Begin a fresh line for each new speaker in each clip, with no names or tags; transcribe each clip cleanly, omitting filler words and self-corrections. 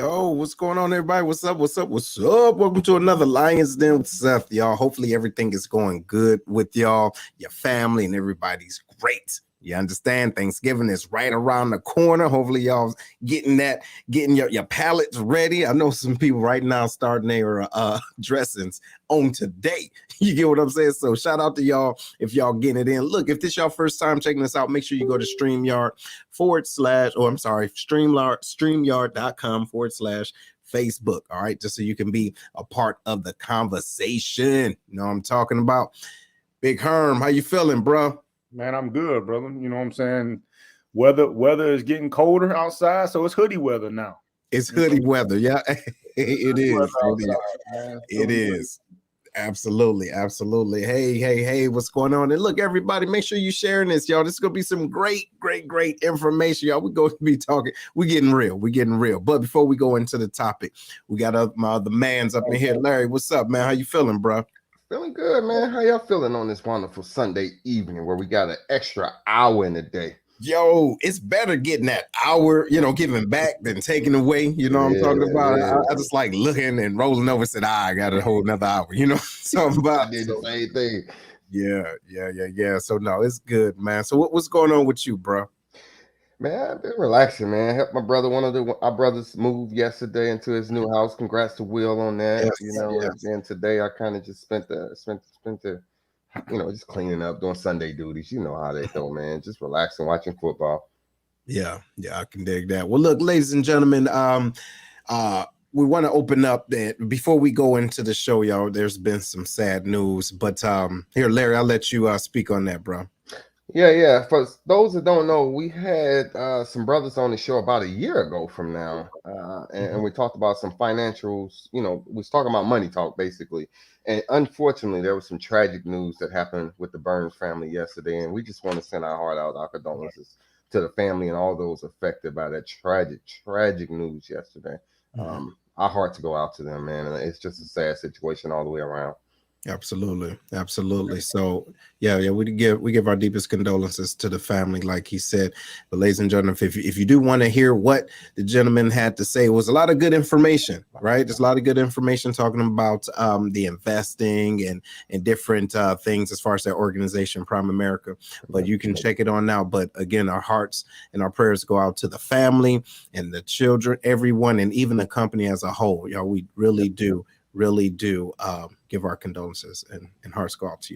Yo, what's going on, everybody? What's up? What's up? What's up? Welcome to another Lions Den with Seth, y'all. Hopefully, everything is going good with y'all, your family, and everybody's great. You understand? Thanksgiving is right around the corner. Hopefully, y'all getting your palates ready. I know some people right now starting their dressings on today. You get what I'm saying? So shout out to y'all if y'all getting it in. Look, if this your first time checking this out, make sure you go to StreamYard.com/Facebook. All right, just so you can be a part of the conversation. You know what I'm talking about? Big Herm, how you feeling, bro?
Man, I'm good, brother. You know what I'm saying? Weather is getting colder outside, so it's hoodie weather now.
It's hoodie weather, yeah. It is. It is. Absolutely. Hey, what's going on? And look, everybody, make sure you sharing this, y'all. This is gonna be some great information, y'all. We're going to be talking. We're getting real. But before we go into the topic, we got my other man's up in here. Larry, what's up, man? How you feeling, bro?
Feeling good, man. How y'all feeling on this wonderful Sunday evening where we got an extra hour in the day?
Yo, it's better getting that hour, giving back than taking away. You know what I'm talking about? I just like looking and rolling over and said, I got a whole another hour, something about.
I did the same thing.
Yeah. So no, it's good, man. So what's going on with you, bro?
Man, I've been relaxing, man. Helped my brother, our brothers move yesterday into his new house. Congrats to Will on that.
Yes.
And today I kind of just spent the just cleaning up, doing Sunday duties. You know how they do, man. Just relaxing, watching football.
Yeah, I can dig that. Well, look, ladies and gentlemen, we want to open up that before we go into the show, y'all. There's been some sad news, but here, Larry, I'll let you speak on that, bro.
Yeah. For those that don't know, we had some brothers on the show about a year ago from now, and we talked about some financials. We was talking about money talk, basically. And unfortunately, there was some tragic news that happened with the Burns family yesterday, and we just want to send our heart out, our condolences to the family and all those affected by that tragic news yesterday. Our hearts go out to them, man. And it's just a sad situation all the way around.
Absolutely. So we give our deepest condolences to the family, like he said. But ladies and gentlemen, if you do want to hear what the gentleman had to say, it was a lot of good information, right? There's a lot of good information talking about the investing and different things as far as their organization, Prime America. But you can check it on now. But again, our hearts and our prayers go out to the family and the children, everyone, and even the company as a whole. Y'all, we really do give our condolences and hearts go out to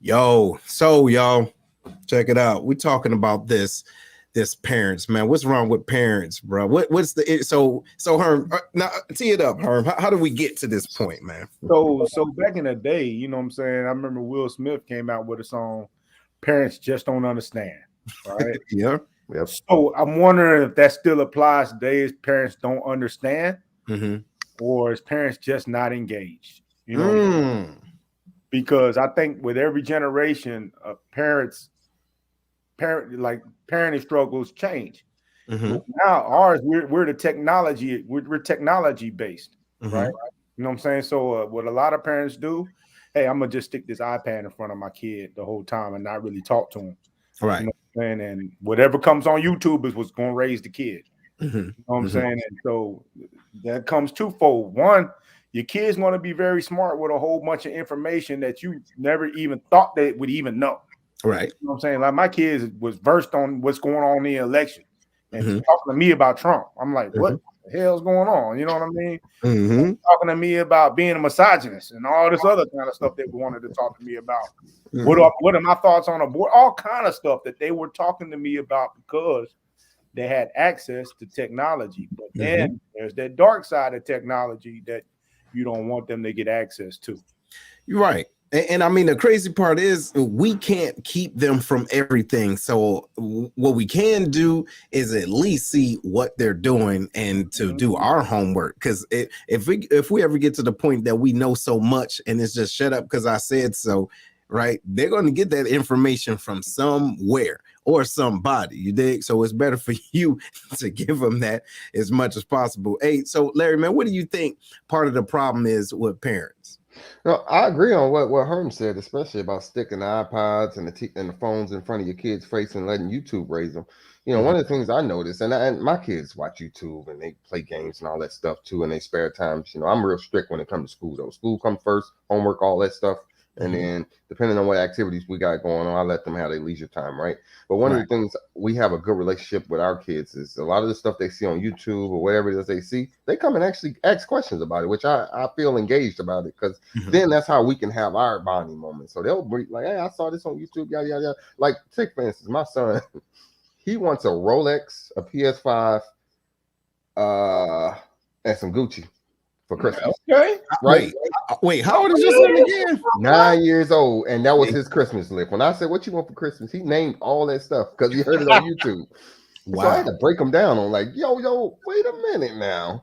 y'all. So y'all, check it out. We're talking about this parents, man. What's wrong with parents, bro? What's the so Herm? Now tee it up, Herm. How do we get to this point, man?
So back in the day, you know what I'm saying? I remember Will Smith came out with a song, "Parents Just Don't Understand." Right?
Yeah.
Yep.
So I'm wondering if that still applies today. Is parents don't understand? Or is parents just not engaged? Because I think with every generation, parenting struggles change. Now ours, we're the technology, we're technology based, right? You know what I'm saying? So what a lot of parents do, hey, I'm gonna just stick this iPad in front of my kid the whole time and not really talk to him,
right?
You know what I'm saying? And whatever comes on YouTube is what's gonna raise the kid. You know what I'm saying? And so that comes twofold. One, your kid's going to be very smart with a whole bunch of information that you never even thought they would even know.
Right.
You know what I'm saying? Like my kids was versed on what's going on in the election and talking to me about Trump. I'm like, what the hell's going on? You know what I mean? Talking to me about being a misogynist and all this other kind of stuff they wanted to talk to me about. What are my thoughts on abortion? All kind of stuff that they were talking to me about because they had access to technology. But then there's that dark side of technology that you don't want them to get access to.
You're right. And I mean, the crazy part is we can't keep them from everything. So what we can do is at least see what they're doing and to do our homework. Because if we ever get to the point that we know so much and it's just shut up because I said so, right? They're going to get that information from somewhere or somebody, you dig? So it's better for you to give them that as much as possible. Hey, so Larry, man, what do you think part of the problem is with parents?
No, I agree on what Herm said, especially about sticking the iPods and the phones in front of your kids' face and letting YouTube raise them. You know, one of the things I noticed, and my kids watch YouTube and they play games and all that stuff too in their spare times. You know, I'm real strict when it comes to school though. School comes first, homework, all that stuff. And then depending on what activities we got going on, I let them have their leisure time, right? But one of the things we have a good relationship with our kids is a lot of the stuff they see on YouTube or whatever it is they see, they come and actually ask questions about it, which I feel engaged about it because then that's how we can have our bonding moment. So they'll be like, hey, I saw this on YouTube, yada, yada, yada. Like, take for instance, my son, he wants a Rolex, a PS5, and some Gucci for Christmas.
Okay.
Right.
Wait, how old is your son again?
9 years old, and that was his Christmas list. When I said, "What you want for Christmas?" he named all that stuff because he heard it on YouTube. Wow. So I had to break him down on like, yo, wait a minute now.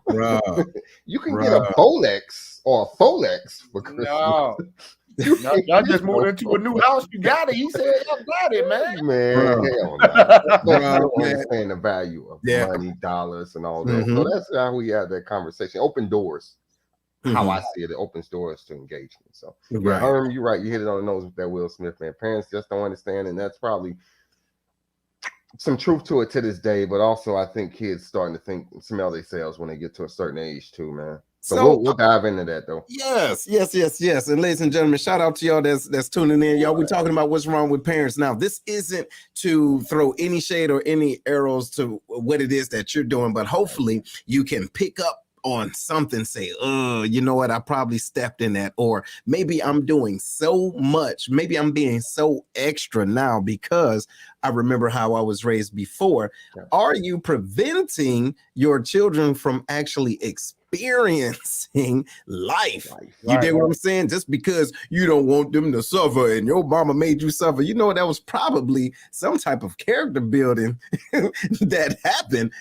You can get a Bolex or a Folex for Christmas.
No. Y'all just moved into a new house. You got it. He said, "I got it, man."
Man, hell no. I don't understand the value of money, dollars, and all that. So that's how we have that conversation. Open doors. How I see it, it opens doors to engagement. So, Herm, you're right. You hit it on the nose with that Will Smith, man. Parents just don't understand, and that's probably some truth to it to this day. But also, I think kids starting to smell themselves when they get to a certain age too, man. So we'll dive into that though.
Yes. And ladies and gentlemen, shout out to y'all that's tuning in. Y'all, we're talking about what's wrong with parents. Now, this isn't to throw any shade or any arrows to what it is that you're doing, but hopefully you can pick up on something, say, you know what, I probably stepped in that, or maybe I'm doing so much, maybe I'm being so extra now because I remember how I was raised before. Are you preventing your children from actually experiencing life? You dig what I'm saying? Just because you don't want them to suffer and your mama made you suffer, you know, that was probably some type of character building that happened,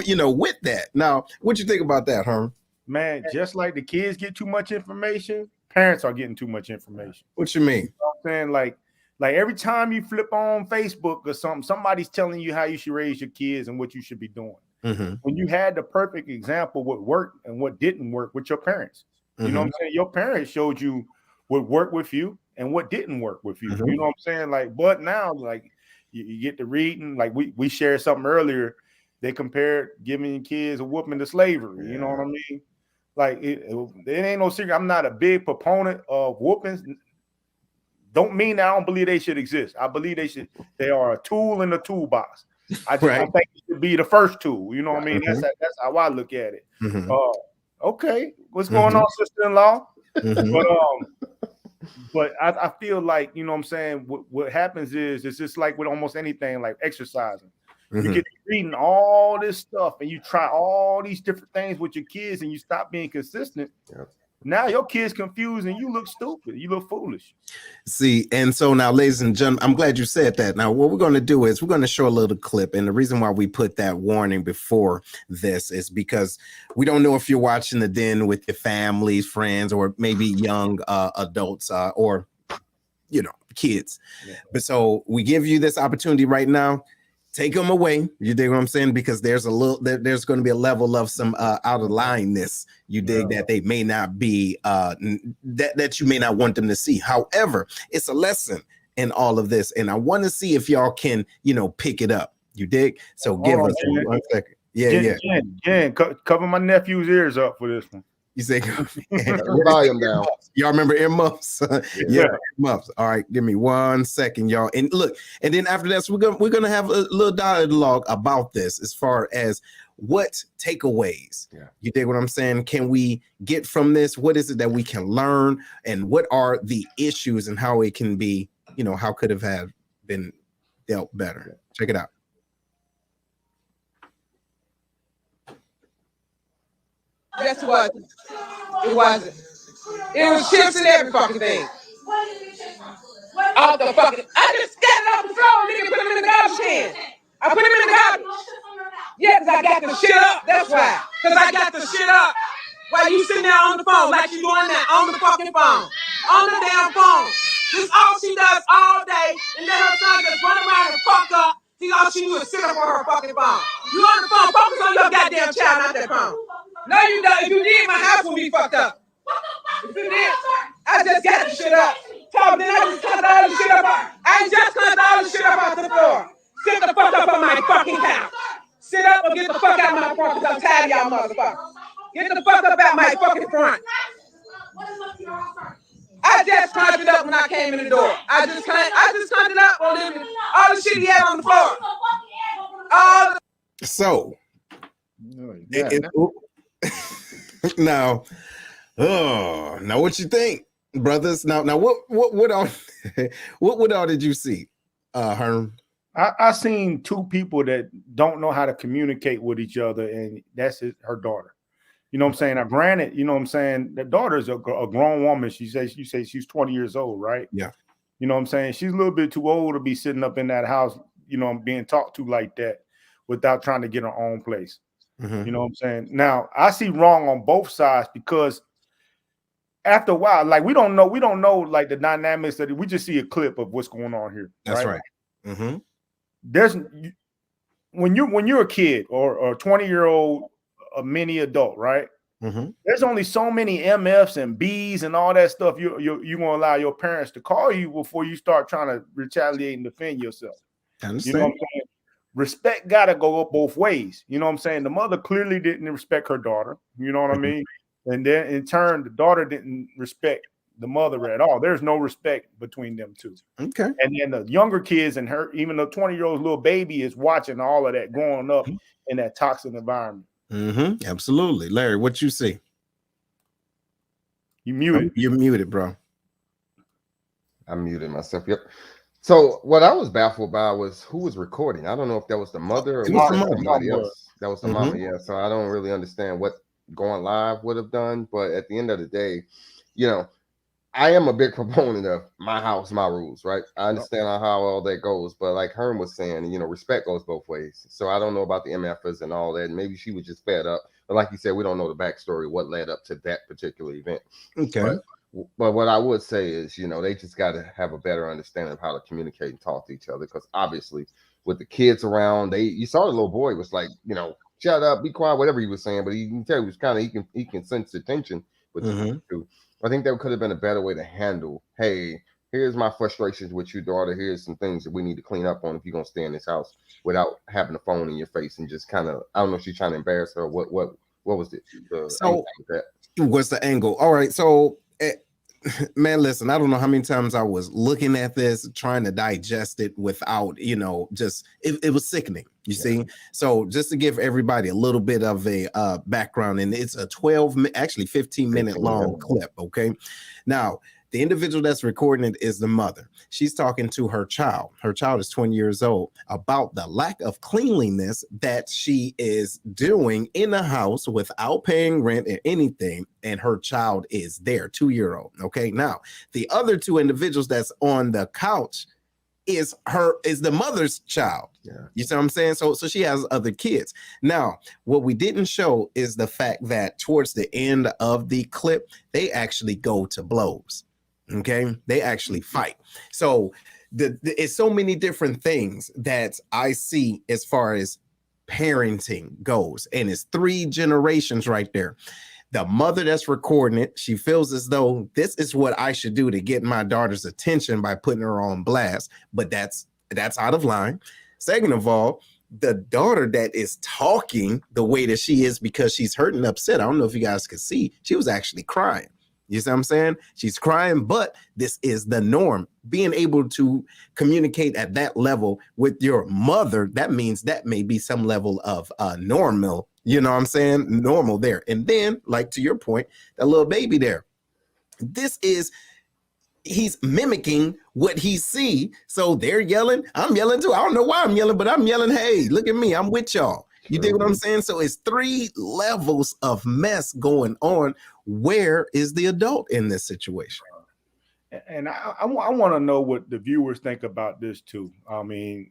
you know, with that. Now, what you think about that, Herm?
Man, just like the kids get too much information, parents are getting too much information.
What you mean?
You know what I'm saying? Like every time you flip on Facebook or something, somebody's telling you how you should raise your kids and what you should be doing. When you had the perfect example what worked and what didn't work with your parents. You know what I'm saying? Your parents showed you what worked with you and what didn't work with you. You know what I'm saying? Like, but now, like, you get to reading, like we shared something earlier. They compared giving kids a whooping to slavery. You know what I mean? Like, it ain't no secret. I'm not a big proponent of whoopings. Don't mean that I don't believe they should exist. I believe they are a tool in the toolbox. I think it should be the first tool. You know what I mean? That's how I look at it. Okay, what's going on, sister-in-law? But I feel like, you know what I'm saying, what happens is it's just like with almost anything, like exercising. You get reading all this stuff and you try all these different things with your kids and you stop being consistent. Now your kid's confused and you look stupid. You look foolish.
See, and so now, ladies and gentlemen, I'm glad you said that. Now, what we're going to do is we're going to show a little clip. And the reason why we put that warning before this is because we don't know if you're watching the Den with your families, friends, or maybe young adults or, you know, kids. But so we give you this opportunity right now. Take them away. You dig what I'm saying? Because there's there's going to be a level of some out of lineness. You dig that they may not be that you may not want them to see. However, it's a lesson in all of this, and I want to see if y'all can, you know, pick it up. You dig? So give us 1 second.
Jen, cover my nephew's ears up for this one.
You say
volume down.
Y'all remember earmuffs? Earmuffs. All right, give me 1 second, y'all. And look, and then after that, so we're gonna have a little dialogue about this as far as what takeaways. You dig what I'm saying? Can we get from this? What is it that we can learn, and what are the issues and how it can be, you know, how could have been dealt better? Check it out.
Yes, it wasn't. It wasn't. It was chips and every fucking thing. Off the fucking. I just got it off the floor and nigga put them in the garbage can. I put them in the garbage. Yeah, because I got the shit up. That's why. Because I got the shit up. While you sitting there on the phone, like you doing that on the fucking phone. On the damn phone. This is all she does all day. And then her son just run around and fuck up. All she do is sit up on her fucking phone. You on the phone, focus on your goddamn child, not that phone. No, you don't. If you did, my house would be fucked up. If you did, I just got the shit up. So then I just cut all the shit up. I just cut all the shit up off the floor. Sit the fuck up on my fucking couch. Sit up or get the fuck out of my front because I'm tired of y'all motherfuckers. Get the fuck up out my fucking front. I just climbed it up when I came in the door. I just climbed it up on all the shit he had on the floor. All the
So
Yeah.
now, now what you think, brothers? Now what all what all did you see, Herm?
I seen two people that don't know how to communicate with each other, and that's her daughter. You know what I'm saying? Now, granted, you know what I'm saying, the daughter is a grown woman. You say she's 20 years old, right?
Yeah.
You know what I'm saying? She's a little bit too old to be sitting up in that house, you know, being talked to like that without trying to get her own place. You know what I'm saying? Now, I see wrong on both sides because after a while, like we don't know like the dynamics that we just see a clip of what's going on here.
That's right.
There's when you're a kid or a 20-year-old, a mini adult, right? There's only so many MFs and Bs and all that stuff you're gonna allow your parents to call you before you start trying to retaliate and defend yourself.
I understand.
You know what I'm saying? Respect gotta go up both ways. You know what I'm saying? The mother clearly didn't respect her daughter. You know what I mean? And then in turn, the daughter didn't respect the mother at all. There's no respect between them two.
Okay.
And then the younger kids and her, even the 20-year-old little baby, is watching all of that growing up in that toxic environment.
Absolutely. Larry, what you see?
You muted.
You're muted, bro.
I muted myself. Yep. So what I was baffled by was who was recording. I don't know if that was the mother or
It was the
somebody
mother.
else. That was the mama. Yeah. So I don't really understand what going live would have done. But at the end of the day, you know, I am a big proponent of my house, my rules, right? I understand how all that goes, but like Herm was saying, you know, respect goes both ways. So I don't know about the MFers and all that. Maybe she was just fed up. But like you said, we don't know the backstory, what led up to that particular event.
Okay.
But what I would say is, you know, they just got to have a better understanding of how to communicate and talk to each other. Because obviously, with the kids around, you saw the little boy was like, you know, shut up, be quiet, whatever he was saying. But you can tell he was kind of he can sense the tension with the two. I think there could have been a better way to handle. Hey, here's my frustrations with your daughter. Here's some things that we need to clean up on if you're gonna stay in this house without having a phone in your face and just kind of. I don't know if she's trying to embarrass her. What was it?
So what's the angle? All right, so. Man, listen, I don't know how many times I was looking at this, trying to digest it without, you know, just it was sickening, you see. So just to give everybody a little bit of a background, and it's a 15-minute long clip. Okay. Now, the individual that's recording it is the mother. She's talking to her child. Her child is 20 years old about the lack of cleanliness that she is doing in the house without paying rent or anything. And her child is there, 2-year-old. Okay. Now, the other two individuals that's on the couch is the mother's child. Yeah. You see what I'm saying? So she has other kids. Now, what we didn't show is the fact that towards the end of the clip, they actually go to blows. Okay, they actually fight. So it's so many different things that I see as far as parenting goes, and it's 3 generations right there. The mother that's recording it, she feels as though this is what I should do to get my daughter's attention by putting her on blast, but that's out of line. Second of all, the daughter that is talking the way that she is because she's hurt and upset. I don't know if you guys could see, she was actually crying. You see what I'm saying? She's crying, but this is the norm. Being able to communicate at that level with your mother, that means that may be some level of normal, you know what I'm saying? Normal there. And then, like to your point, that little baby there, he's mimicking what he see. So they're yelling. I'm yelling too. I don't know why I'm yelling, but I'm yelling, hey, look at me. I'm with y'all. You dig what I'm saying? So it's 3 levels of mess going on. Where is the adult in this situation?
And I want to know what the viewers think about this too. I mean,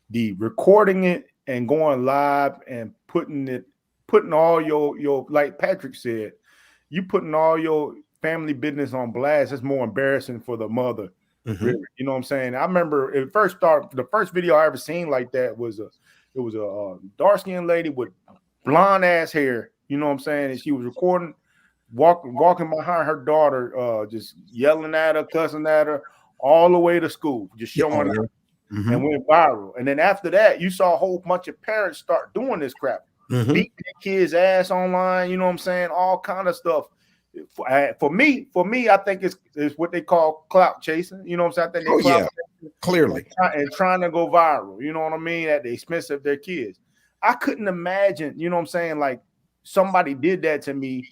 the recording it and going live and putting all your like Patrick said, you putting all your family business on blast. It's more embarrassing for the mother. Really. You know what I'm saying? I remember the first video I ever seen like that was a dark-skinned lady with blonde ass hair. You know what I'm saying? And she was recording walking behind her daughter, just yelling at her, cussing at her, all the way to school, just showing her, and went viral. And then after that, you saw a whole bunch of parents start doing this crap, beating their kids' ass online. You know what I'm saying? All kind of stuff. For me, I think it's what they call clout chasing. You know what I'm saying? I think they
clearly,
and trying to go viral. You know what I mean? At the expense of their kids. I couldn't imagine. You know what I'm saying? Like somebody did that to me,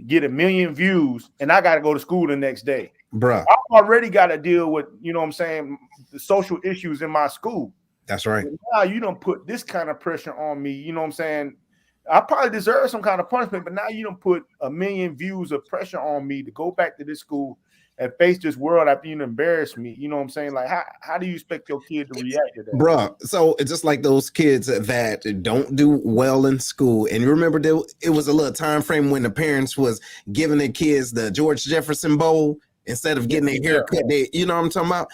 get 1 million views, and I got to go to school the next day.
Bruh.
I already got to deal with, you know what I'm saying, the social issues in my school.
That's right.
And now you don't put this kind of pressure on me. You know what I'm saying? I probably deserve some kind of punishment, but now you don't put 1 million views of pressure on me to go back to this school and face this world after you embarrass me. You know what I'm saying? Like, how do you expect your kid to react to that?
Bruh, so it's just like those kids that don't do well in school. And remember, it was a little time frame when the parents was giving their kids the George Jefferson bowl instead of getting their haircut. You know what I'm talking about?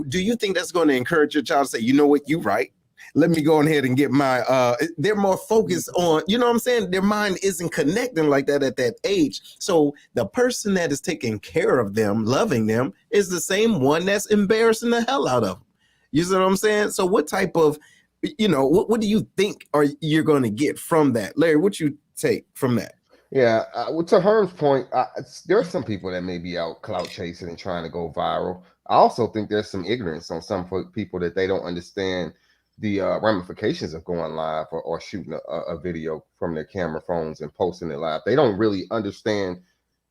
Do you think that's going to encourage your child to say, you know what, you right? Let me go ahead and get my they're more focused on, you know what I'm saying? Their mind isn't connecting like that at that age. So the person that is taking care of them, loving them, is the same one that's embarrassing the hell out of them. You see what I'm saying? So what type of, you know, what do you think you're going to get from that? Larry, what you take from that?
Yeah, to Herm's point, there are some people that may be out clout chasing and trying to go viral. I also think there's some ignorance on some people that they don't understand the ramifications of going live or shooting a video from their camera phones and posting it live. They don't really understand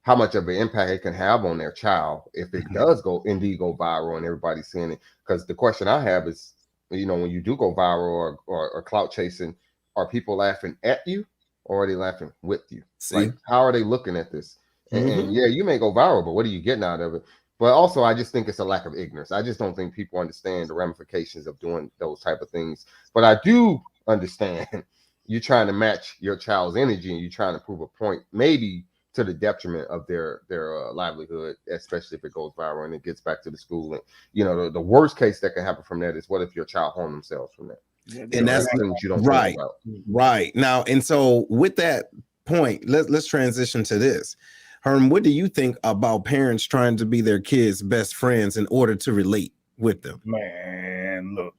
how much of an impact it can have on their child if it does indeed go viral and everybody's seeing it. Because the question I have is, you know, when you do go viral or clout chasing, are people laughing at you or are they laughing with you?
See?
Like, how are they looking at this? And yeah, you may go viral, but what are you getting out of it? But also, I just think it's a lack of ignorance. I just don't think people understand the ramifications of doing those type of things. But I do understand you're trying to match your child's energy and you're trying to prove a point, maybe to the detriment of their livelihood, especially if it goes viral and it gets back to the school. And, you know, the worst case that can happen from that is what if your child harm themselves from that?
And that's
things you don't
right.
think about.
Right. Now, and so with that point, let's transition to this. Herm, what do you think about parents trying to be their kids' best friends in order to relate with them?
Man, look,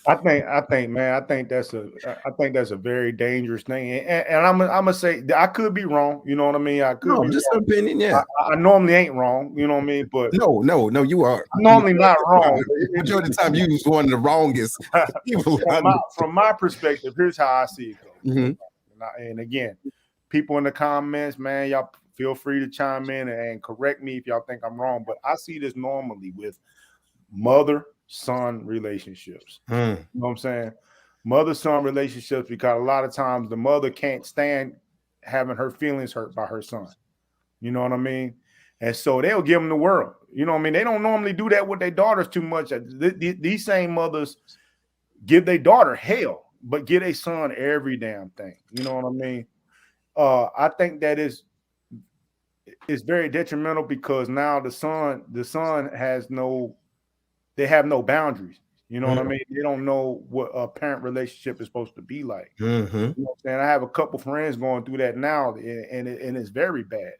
I think that's a very dangerous thing, and I'm gonna say I could be wrong. You know what I mean? I could.
No, just an opinion. Yeah,
I normally ain't wrong. You know what I mean? But
no, you are.
I'm normally not wrong.
Majority of the time, you was one of the wrongest people.
From my perspective, here's how I see it go. And again, people in the comments, man, y'all feel free to chime in and correct me if y'all think I'm wrong. But I see this normally with mother-son relationships. You know what I'm saying? Mother-son relationships, because a lot of times the mother can't stand having her feelings hurt by her son. You know what I mean? And so they'll give them the world. You know what I mean? They don't normally do that with their daughters too much. These same mothers give their daughter hell, but give their son every damn thing. You know what I mean? I think that is very detrimental because now the son they have no boundaries. You know what I mean? They don't know what a parent relationship is supposed to be like. You know what I'm saying? I have a couple friends going through that now, and it's very bad.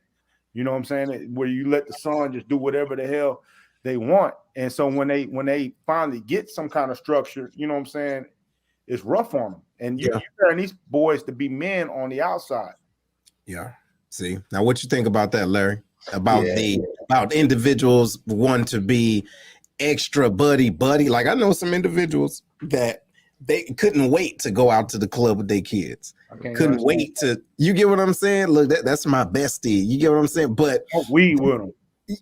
You know what I'm saying? Where you let the son just do whatever the hell they want. And so when they finally get some kind of structure, you know what I'm saying, it's rough on them. And you're preparing these boys to be men on the outside.
Yeah. See, now what you think about that, Larry? About about individuals want to be extra buddy. Like I know some individuals that they couldn't wait to go out to the club with their kids. Couldn't wait to, you get what I'm saying? Look, that's my bestie. You get what I'm saying? But
we with them.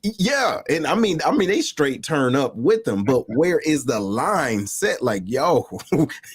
Yeah, and I mean they straight turn up with them, but where is the line set? Like, yo,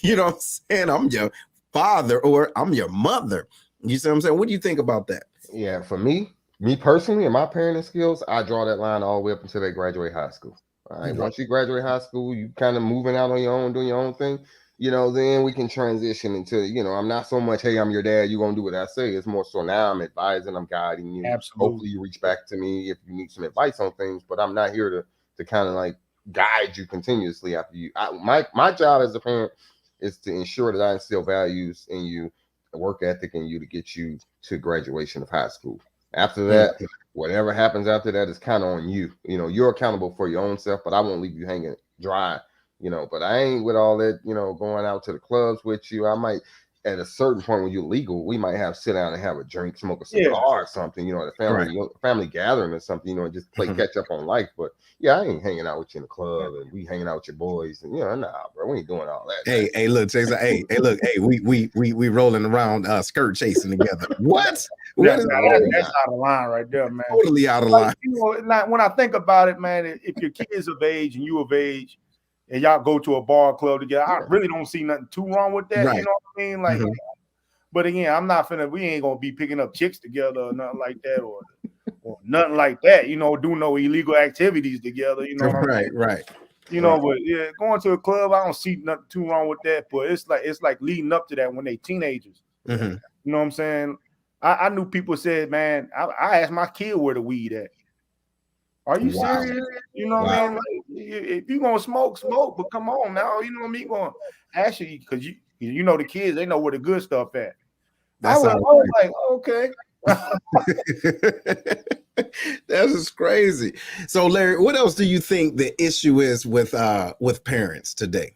you know what I'm saying? I'm your father or I'm your mother. You see what I'm saying? What do you think about that?
Yeah, for me personally and my parenting skills, I draw that line all the way up until they graduate high school. All right. Once you graduate high school, you kind of moving out on your own, doing your own thing, you know, then we can transition into, you know, I'm not so much, hey, I'm your dad, you're going to do what I say. It's more so now I'm advising, I'm guiding you.
Absolutely.
Hopefully you reach back to me if you need some advice on things, but I'm not here to kind of like guide you continuously after you. My job as a parent is to ensure that I instill values in you, a work ethic in you to get you to graduation of high school. After that, whatever happens after that is kind of on you. You know, you're accountable for your own self, but I won't leave you hanging dry. You know, but I ain't with all that, you know, going out to the clubs with you. I might, at a certain point when you're legal, we might have sit down and have a drink, smoke a cigar or something, you know, at a family gathering or something, you know, and just play catch up on life. But yeah, I ain't hanging out with you in the club and we hanging out with your boys and, you know, nah, bro, we ain't doing all that.
Hey, look, Jason, look, we rolling around skirt chasing together. What?
That's out of line right there, man.
Totally out of line.
You know, like when I think about it, man, if your kid's of age and you of age, and y'all go to a bar club together, I really don't see nothing too wrong with that. You know what I mean? Like, but again, I'm not we ain't gonna be picking up chicks together or nothing like that, or nothing like that. You know, do no illegal activities together. You know, what I mean?
Right.
You know, but yeah, going to a club, I don't see nothing too wrong with that. But it's like leading up to that when they teenagers. You know what I'm saying? I knew people said, man, I asked my kid where the weed at. Are you serious? You know what I mean? Like, if you gonna smoke, but come on now. You know what I mean? Going actually, because you know the kids, they know where the good stuff at. I was like, okay.
That is crazy. So, Larry, what else do you think the issue is with parents today?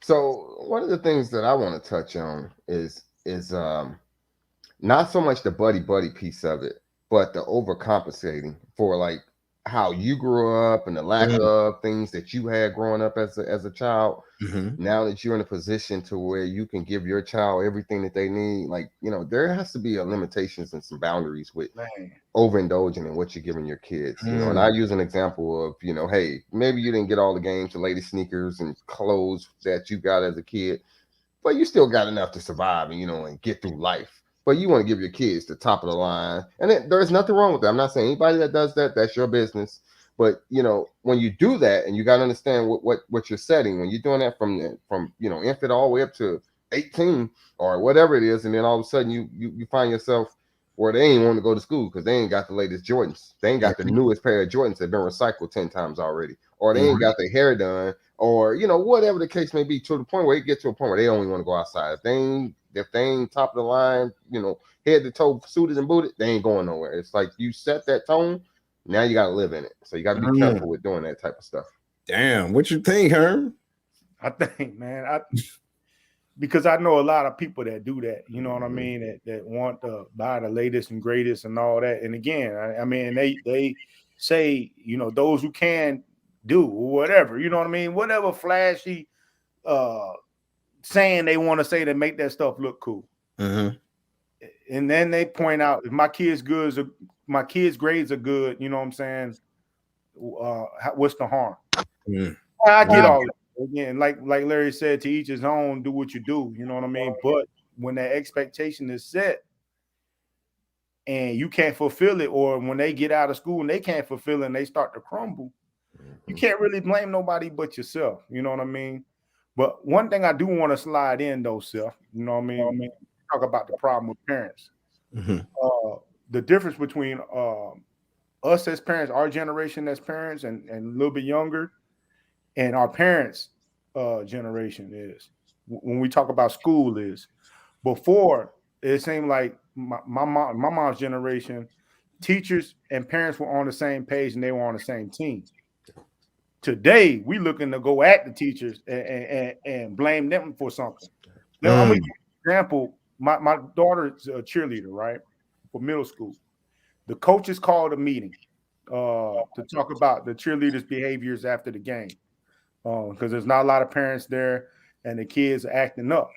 So one of the things that I want to touch on is not so much the buddy piece of it, but the overcompensating for like how you grew up and the lack of things that you had growing up as a child. Now that you're in a position to where you can give your child everything that they need, like, you know, there has to be a limitations and some boundaries with overindulging in what you're giving your kids. You know, and I use an example of, you know, hey, maybe you didn't get all the games, the latest sneakers and clothes that you got as a kid, but you still got enough to survive and, you know, and get through life. But you want to give your kids the top of the line, and there's nothing wrong with that. I'm not saying anybody that does that, that's your business. But you know, when you do that, and you got to understand what you're setting when you're doing that from you know, infant all the way up to 18 or whatever it is, and then all of a sudden you find yourself where they ain't want to go to school because they ain't got the latest Jordans, they ain't got the newest pair of Jordans that have been recycled 10 times already, or they ain't got their hair done, or you know, whatever the case may be, to the point where you get to a point where they only want to go outside. If they ain't top of the line, you know, head to toe suited and booted, they ain't going nowhere. It's like you set that tone, now you got to live in it. So you got to be careful with doing that type of stuff.
Damn, what you think, Herm?
I think, man, because I know a lot of people that do that. You know what I mean? That want to buy the latest and greatest and all that. And again, I mean, they say, you know, those who can do whatever. You know what I mean? Whatever flashy saying they want to say to make that stuff look cool. And then they point out, if my kids' grades are good, you know what I'm saying? What's the harm? I get all that. Again, like Larry said, to each his own, do what you do, you know what I mean? But when that expectation is set and you can't fulfill it, or when they get out of school and they can't fulfill it and they start to crumble, you can't really blame nobody but yourself, you know what I mean? But one thing I do want to slide in though, Seth, you know what I mean? Talk about the problem with parents. The difference between us as parents, our generation as parents, and a little bit younger, and our parents' generation is, when we talk about school, is before it seemed like my mom's generation, teachers and parents were on the same page and they were on the same team. Today, we looking to go at the teachers and blame them for something. Now, I'm going to give you an example. My daughter's a cheerleader, right, for middle school. The coaches called a meeting to talk about the cheerleaders' behaviors after the game, because there's not a lot of parents there and the kids are acting up.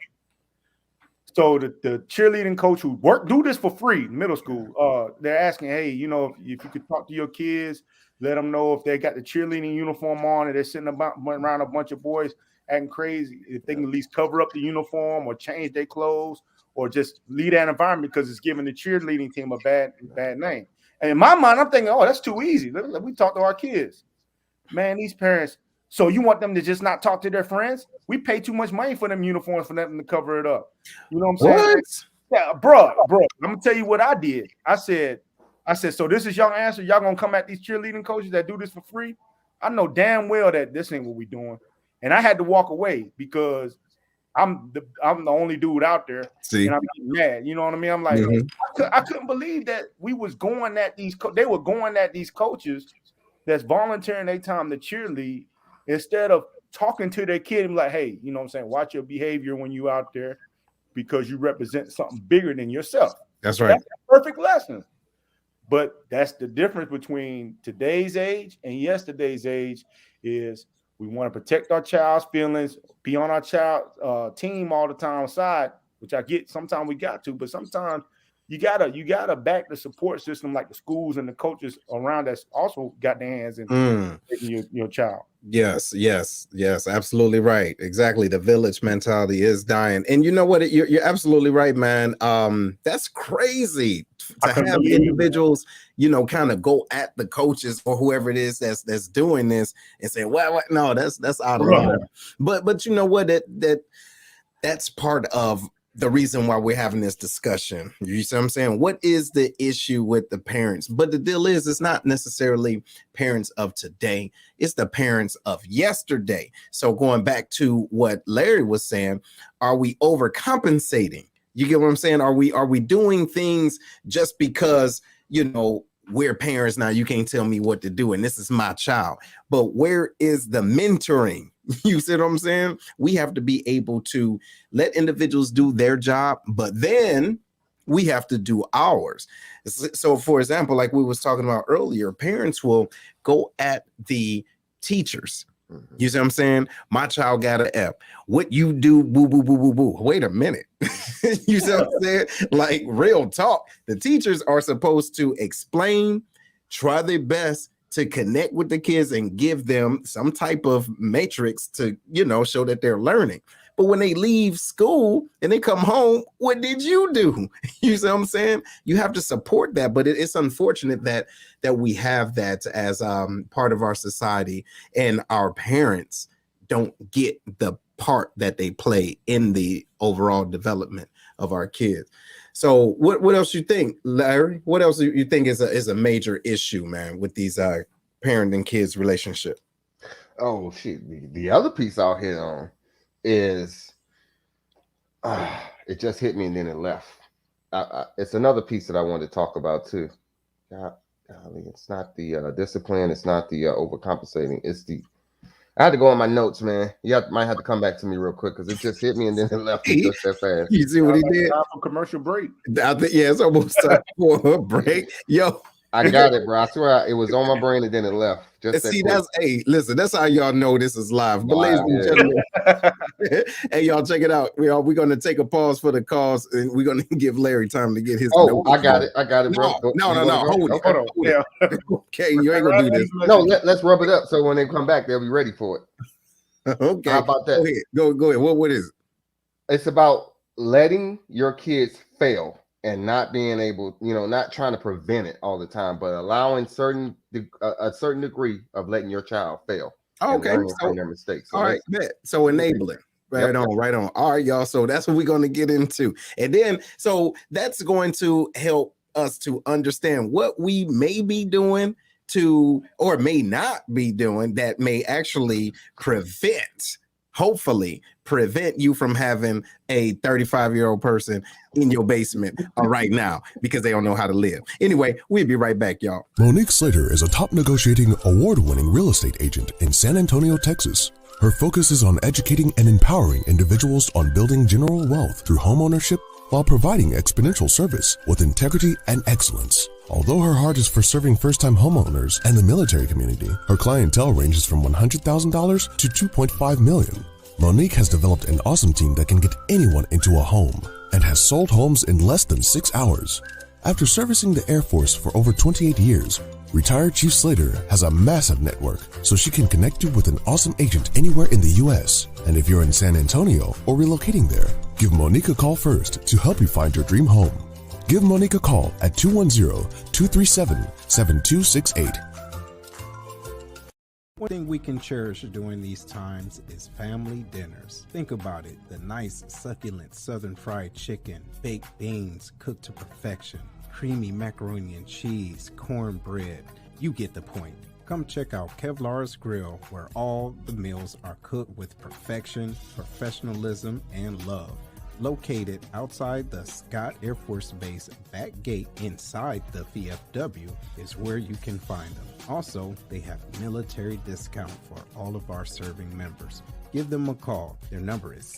So the cheerleading coach who do this for free, middle school, they're asking, hey, you know, if you could talk to your kids, let them know if they got the cheerleading uniform on and they're sitting around a bunch of boys acting crazy, if they can at least cover up the uniform or change their clothes or just leave that environment, because it's giving the cheerleading team a bad name. And in my mind, I'm thinking, oh, that's too easy. We talk to our kids. Man, these parents, so you want them to just not talk to their friends? We pay too much money for them uniforms for them to cover it up. You know what I'm saying? Yeah, bro, I'm gonna tell you what I did. I said, so this is y'all answer? Y'all gonna come at these cheerleading coaches that do this for free? I know damn well that this ain't what we doing. And I had to walk away because I'm the only dude out there,
See,
and I'm getting mad. You know what I mean? I'm like, I couldn't believe that we was going at these. They were going at these coaches that's volunteering their time to cheerlead instead of talking to their kid and be like, hey, you know what I'm saying? Watch your behavior when you out there because you represent something bigger than yourself.
that's right.
That's a perfect lesson. But that's the difference between today's age and yesterday's age is we want to protect our child's feelings, be on our child team all the time side, which I get. Sometimes we got to, but sometimes you gotta back the support system like the schools and the coaches around that's also got their hands in your child.
Yes, absolutely right. Exactly. The village mentality is dying. And you know what? You're absolutely right, man. That's crazy to have individuals, kind of go at the coaches or whoever it is that's doing this and say, well, no, that's out of line. But you know what? That's part of the reason why we're having this discussion. You see what I'm saying? What is the issue with the parents? But the deal is, it's not necessarily parents of today. It's the parents of yesterday. So going back to what Larry was saying, are we overcompensating? You get what I'm saying? Are we doing things just because, we're parents now, you can't tell me what to do, and this is my child. But where is the mentoring? You see what I'm saying? We have to be able to let individuals do their job, but then we have to do ours. So for example, like we was talking about earlier, parents will go at the teachers. You see what I'm saying? My child got an F. What you do, boo, boo, boo, boo, boo. Wait a minute. You see what I'm saying? Like real talk. The teachers are supposed to explain, try their best to connect with the kids and give them some type of matrix to, show that they're learning. But when they leave school and they come home, what did you do? You see what I'm saying? You have to support that. But it's unfortunate that we have that as part of our society, and our parents don't get the part that they play in the overall development of our kids. So what else you think, Larry? What else do you think is a major issue, man, with these parent and kids relationship?
Oh, shit. The other piece I'll hit on is it just hit me and then it left. It's another piece that I wanted to talk about too. It's not the discipline. It's not the overcompensating. I had to go on my notes, man. You might have to come back to me real quick because it just hit me and then it left me just that fast.
You see what he did?
Time for commercial break.
It's almost time for a break. Yo,
I got it, bro. I swear it was on my brain and then it left.
Listen, that's how y'all know this is live. But ladies and gentlemen, hey, y'all, check it out. We're going to take a pause for the calls, and we're going to give Larry time to get his.
I got it, bro.
No. Hold it.
Yeah.
Okay, you ain't gonna do this.
No, let's rub it up so when they come back, they'll be ready for it.
Okay.
How about that?
Go ahead. What is it?
It's about letting your kids fail and not being able, not trying to prevent it all the time, but allowing a certain degree of letting your child fail.
Okay,
so their mistakes.
So all right, so enabling. Right on. All right, y'all. So that's what we're going to get into. And then, so that's going to help us to understand what we may be doing or may not be doing that may actually hopefully prevent you from having a 35-year-old person in your basement right now because they don't know how to live. Anyway, we'll be right back, y'all.
Monique Slater is a top negotiating, award-winning real estate agent in San Antonio, Texas. Her focus is on educating and empowering individuals on building general wealth through homeownership while providing exponential service with integrity and excellence. Although her heart is for serving first-time homeowners and the military community, her clientele ranges from $100,000 to $2.5 million. Monique has developed an awesome team that can get anyone into a home and has sold homes in less than 6 hours. After servicing the Air Force for over 28 years, retired Chief Slater has a massive network, so she can connect you with an awesome agent anywhere in the U.S. And if you're in San Antonio or relocating there, give Monique a call first to help you find your dream home. Give Monique a call at 210-237-7268.
One thing we can cherish during these times is family dinners. Think about it. The nice, succulent southern fried chicken, baked beans cooked to perfection, creamy macaroni and cheese, cornbread. You get the point. come check out Kevlar's Grill, where all the meals are cooked with perfection, professionalism, and love. Located outside the Scott Air Force Base back gate inside the VFW is where you can find them. Also, they have military discount for all of our serving members. Give them a call. Their number is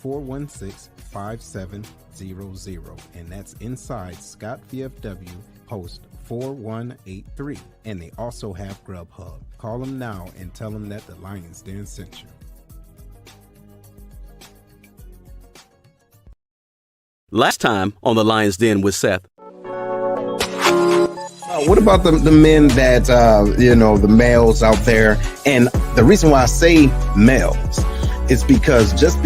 618-416-5700, and that's inside Scott VFW, post 4183. And they also have Grubhub. Call them now and tell them that the Lions Den sent you.
Last time on the Lions Den with Seth.
What about the men that, the males out there? And the reason why I say males is because just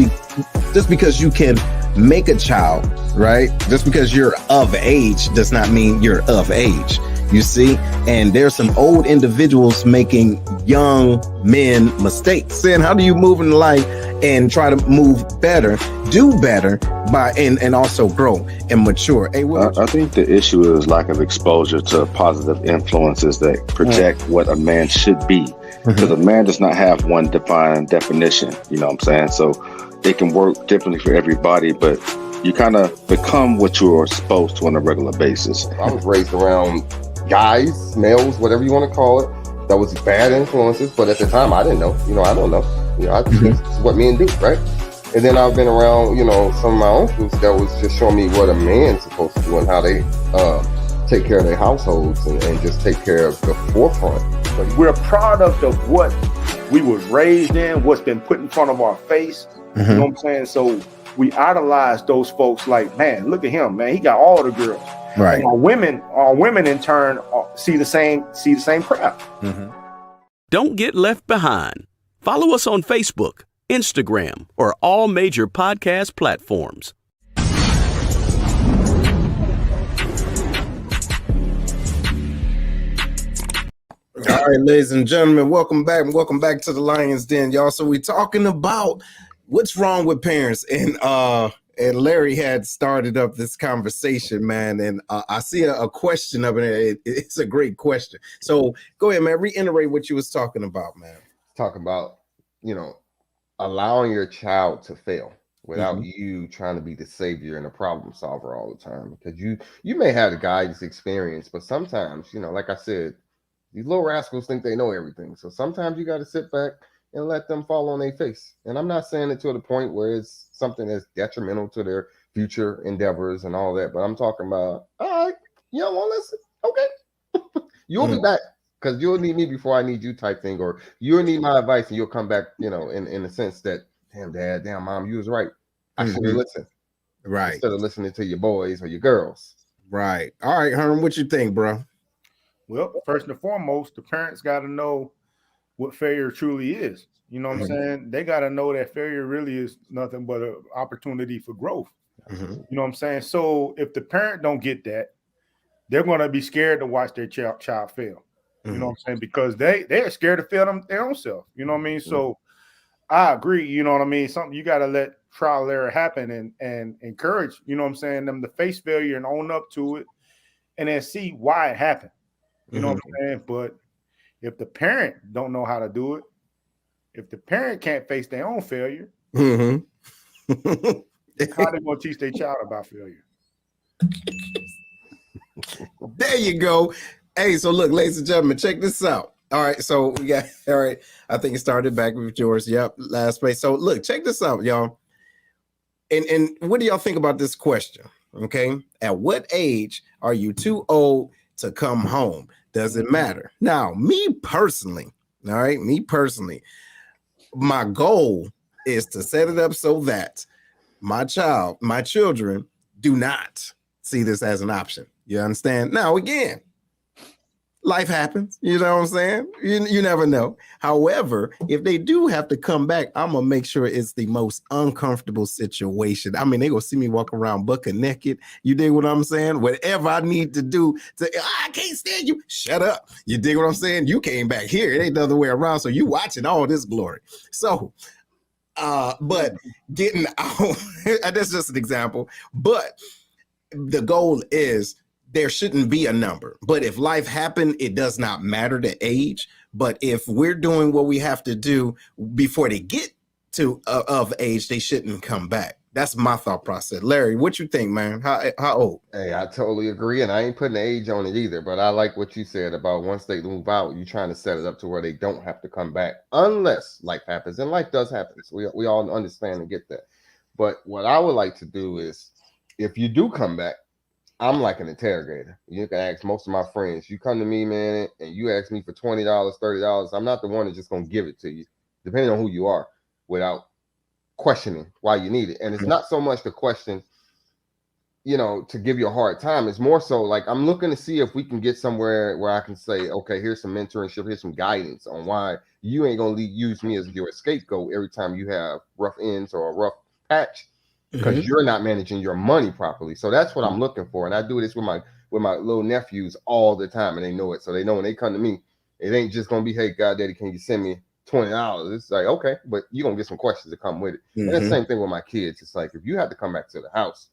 because you can make a child, right? Just because you're of age does not mean you're of age. You see, and there's some old individuals making young men mistakes. Saying, how do you move in life and try to move better, do better and also grow and mature? Hey,
I think the issue is lack of exposure to positive influences that project what a man should be. Because a man does not have one defined definition, you know what I'm saying? So it can work differently for everybody, but you kind of become what you're supposed to on a regular basis.
I was raised around guys, males, whatever you want to call it, that was bad influences, but at the time I didn't know. I don't know. I think this is what men do, right? And then I've been around, some of my uncles that was just showing me what a man's supposed to do and how they take care of their households and just take care of the forefront.
But we're a product of what we was raised in, what's been put in front of our face. You know what I'm saying? So we idolize those folks like, man, look at him, man. He got all the girls.
Right.
And our women in turn see the same crap.
Don't get left behind. Follow us on Facebook, Instagram, or all major podcast platforms.
All right, ladies and gentlemen, welcome back to the Lions Den, y'all. So we're talking about what's wrong with parents, and Larry had started up this conversation, man, and I see a question up in there. It's a great question. So go ahead, man, reiterate what you was talking about, man.
Talk about, allowing your child to fail without you trying to be the savior and the problem solver all the time. Because you may have the guidance experience, but sometimes, like I said, these little rascals think they know everything. So sometimes you got to sit back and let them fall on their face. And I'm not saying it to the point where it's something that's detrimental to their future endeavors and all that, but I'm talking about, all right, you don't want to listen? Okay. You'll be back because you'll need me before I need you type thing, or you'll need my advice and you'll come back, in the sense that, damn, dad, damn, mom, you was right. I should have listened.
Right.
Instead of listening to your boys or your girls.
Right. All right, Herman, what you think, bro?
Well, first and foremost, the parents got to know what failure truly is. You know what I'm saying? They got to know that failure really is nothing but an opportunity for growth. You know what I'm saying? So if the parent don't get that, they're going to be scared to watch their child fail. You know what I'm saying? Because they're scared to fail them their own self. You know what I mean? So I agree. You know what I mean? Something you got to let trial and error happen and encourage, you know what I'm saying, them to face failure and own up to it and then see why it happened. You know what I'm saying? But if the parent don't know how to do it, if the parent can't face their own failure, how they going to teach their child about failure?
There you go. Hey, so look, ladies and gentlemen, check this out. All right, so we got, all right, I think it started back with yours. Yep, last place. So look, check this out, y'all. And what do y'all think about this question? Okay, at what age are you too old to come home? Does it matter? Now, me personally, all right, my goal is to set it up so that my children do not see this as an option. You understand? Now, again, life happens. You know what I'm saying? You never know. However, if they do have to come back, I'm going to make sure it's the most uncomfortable situation. I mean, they going to see me walk around bucket naked. You dig what I'm saying? Whatever I need to do I can't stand you. Shut up. You dig what I'm saying? You came back here. It ain't the other way around. So you watching all this glory. So, but getting out, that's just an example. But the goal is there shouldn't be a number. But if life happened, it does not matter the age. But if we're doing what we have to do before they get to of age, they shouldn't come back. That's my thought process. Larry, what you think, man? How old?
Hey, I totally agree, and I ain't putting an age on it either. But I like what you said about once they move out, you're trying to set it up to where they don't have to come back unless life happens, and life does happen. So we all understand and get that. But what I would like to do is, if you do come back, I'm like an interrogator. You can ask most of my friends. You come to me, man, and you ask me for $20, $30. I'm not the one that's just gonna give it to you, depending on who you are, without questioning why you need it. And it's not so much the question, to give you a hard time. It's more so like I'm looking to see if we can get somewhere where I can say, okay, here's some mentorship, here's some guidance on why you ain't gonna use me as your scapegoat every time you have rough ends or a rough patch, because you're not managing your money properly. So that's what I'm looking for. And I do this with my little nephews all the time, and they know it. So they know when they come to me, it ain't just gonna be, hey, God, Daddy, can you send me $20? It's like, okay, but you're gonna get some questions that come with it. And the same thing with my kids. It's like, if you have to come back to the house,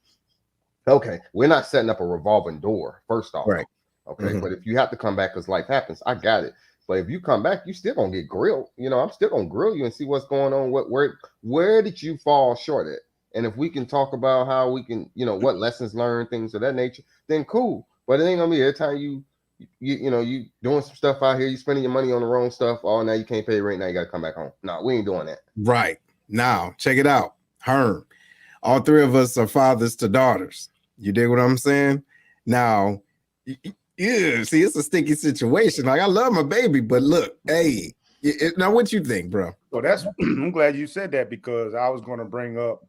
okay, we're not setting up a revolving door, first off. Right. Okay. But if you have to come back because life happens, I got it. But if you come back, you still gonna get grilled. I'm still gonna grill you and see what's going on. Where did you fall short at? And if we can talk about how we can, what lessons learned, things of that nature, then cool. But it ain't gonna be every time you doing some stuff out here, you spending your money on the wrong stuff. Oh, now you can't pay rent. Now you got to come back home. No, we ain't doing that.
Right. Now, check it out. Herm, all three of us are fathers to daughters. You dig what I'm saying? Now, yeah, see, it's a sticky situation. Like, I love my baby, but look, hey, now what you think, bro?
So I'm glad you said that, because I was going to bring up,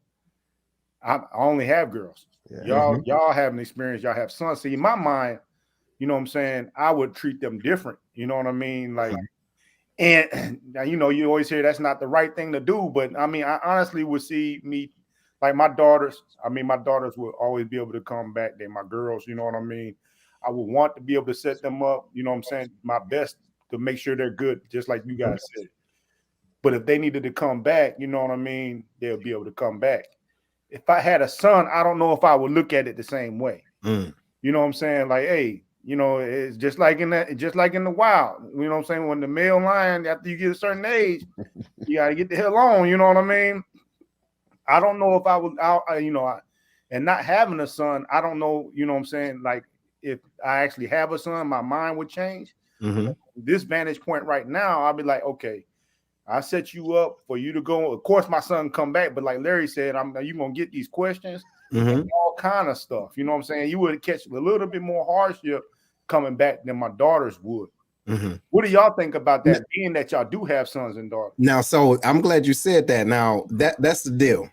I only have girls. Yeah. Y'all have an experience. Y'all have sons. See, in my mind, you know what I'm saying, I would treat them different. You know what I mean? Like, and you always hear that's not the right thing to do. But I mean, I honestly would see me, like my daughters would always be able to come back. They're my girls, you know what I mean? I would want to be able to set them up, you know what I'm saying, my best to make sure they're good, just like you guys said. But if they needed to come back, you know what I mean, they'll be able to come back. If I had a son, I don't know if I would look at it the same way. You know what I'm saying? Like, hey, it's just like in the wild. You know what I'm saying? When the male lion, after you get a certain age, you gotta get the hell on. You know what I mean? I don't know if I would, and not having a son, I don't know. You know what I'm saying? Like, if I actually have a son, my mind would change. This vantage point right now, I'll be like, okay, I set you up for you to go. Of course, my son come back, but like Larry said, you gonna get these questions, all kind of stuff. You know what I'm saying? You would catch a little bit more hardship coming back than my daughters would. What do y'all think about that, being that y'all do have sons and daughters?
Now, so I'm glad you said that. Now, that's the deal.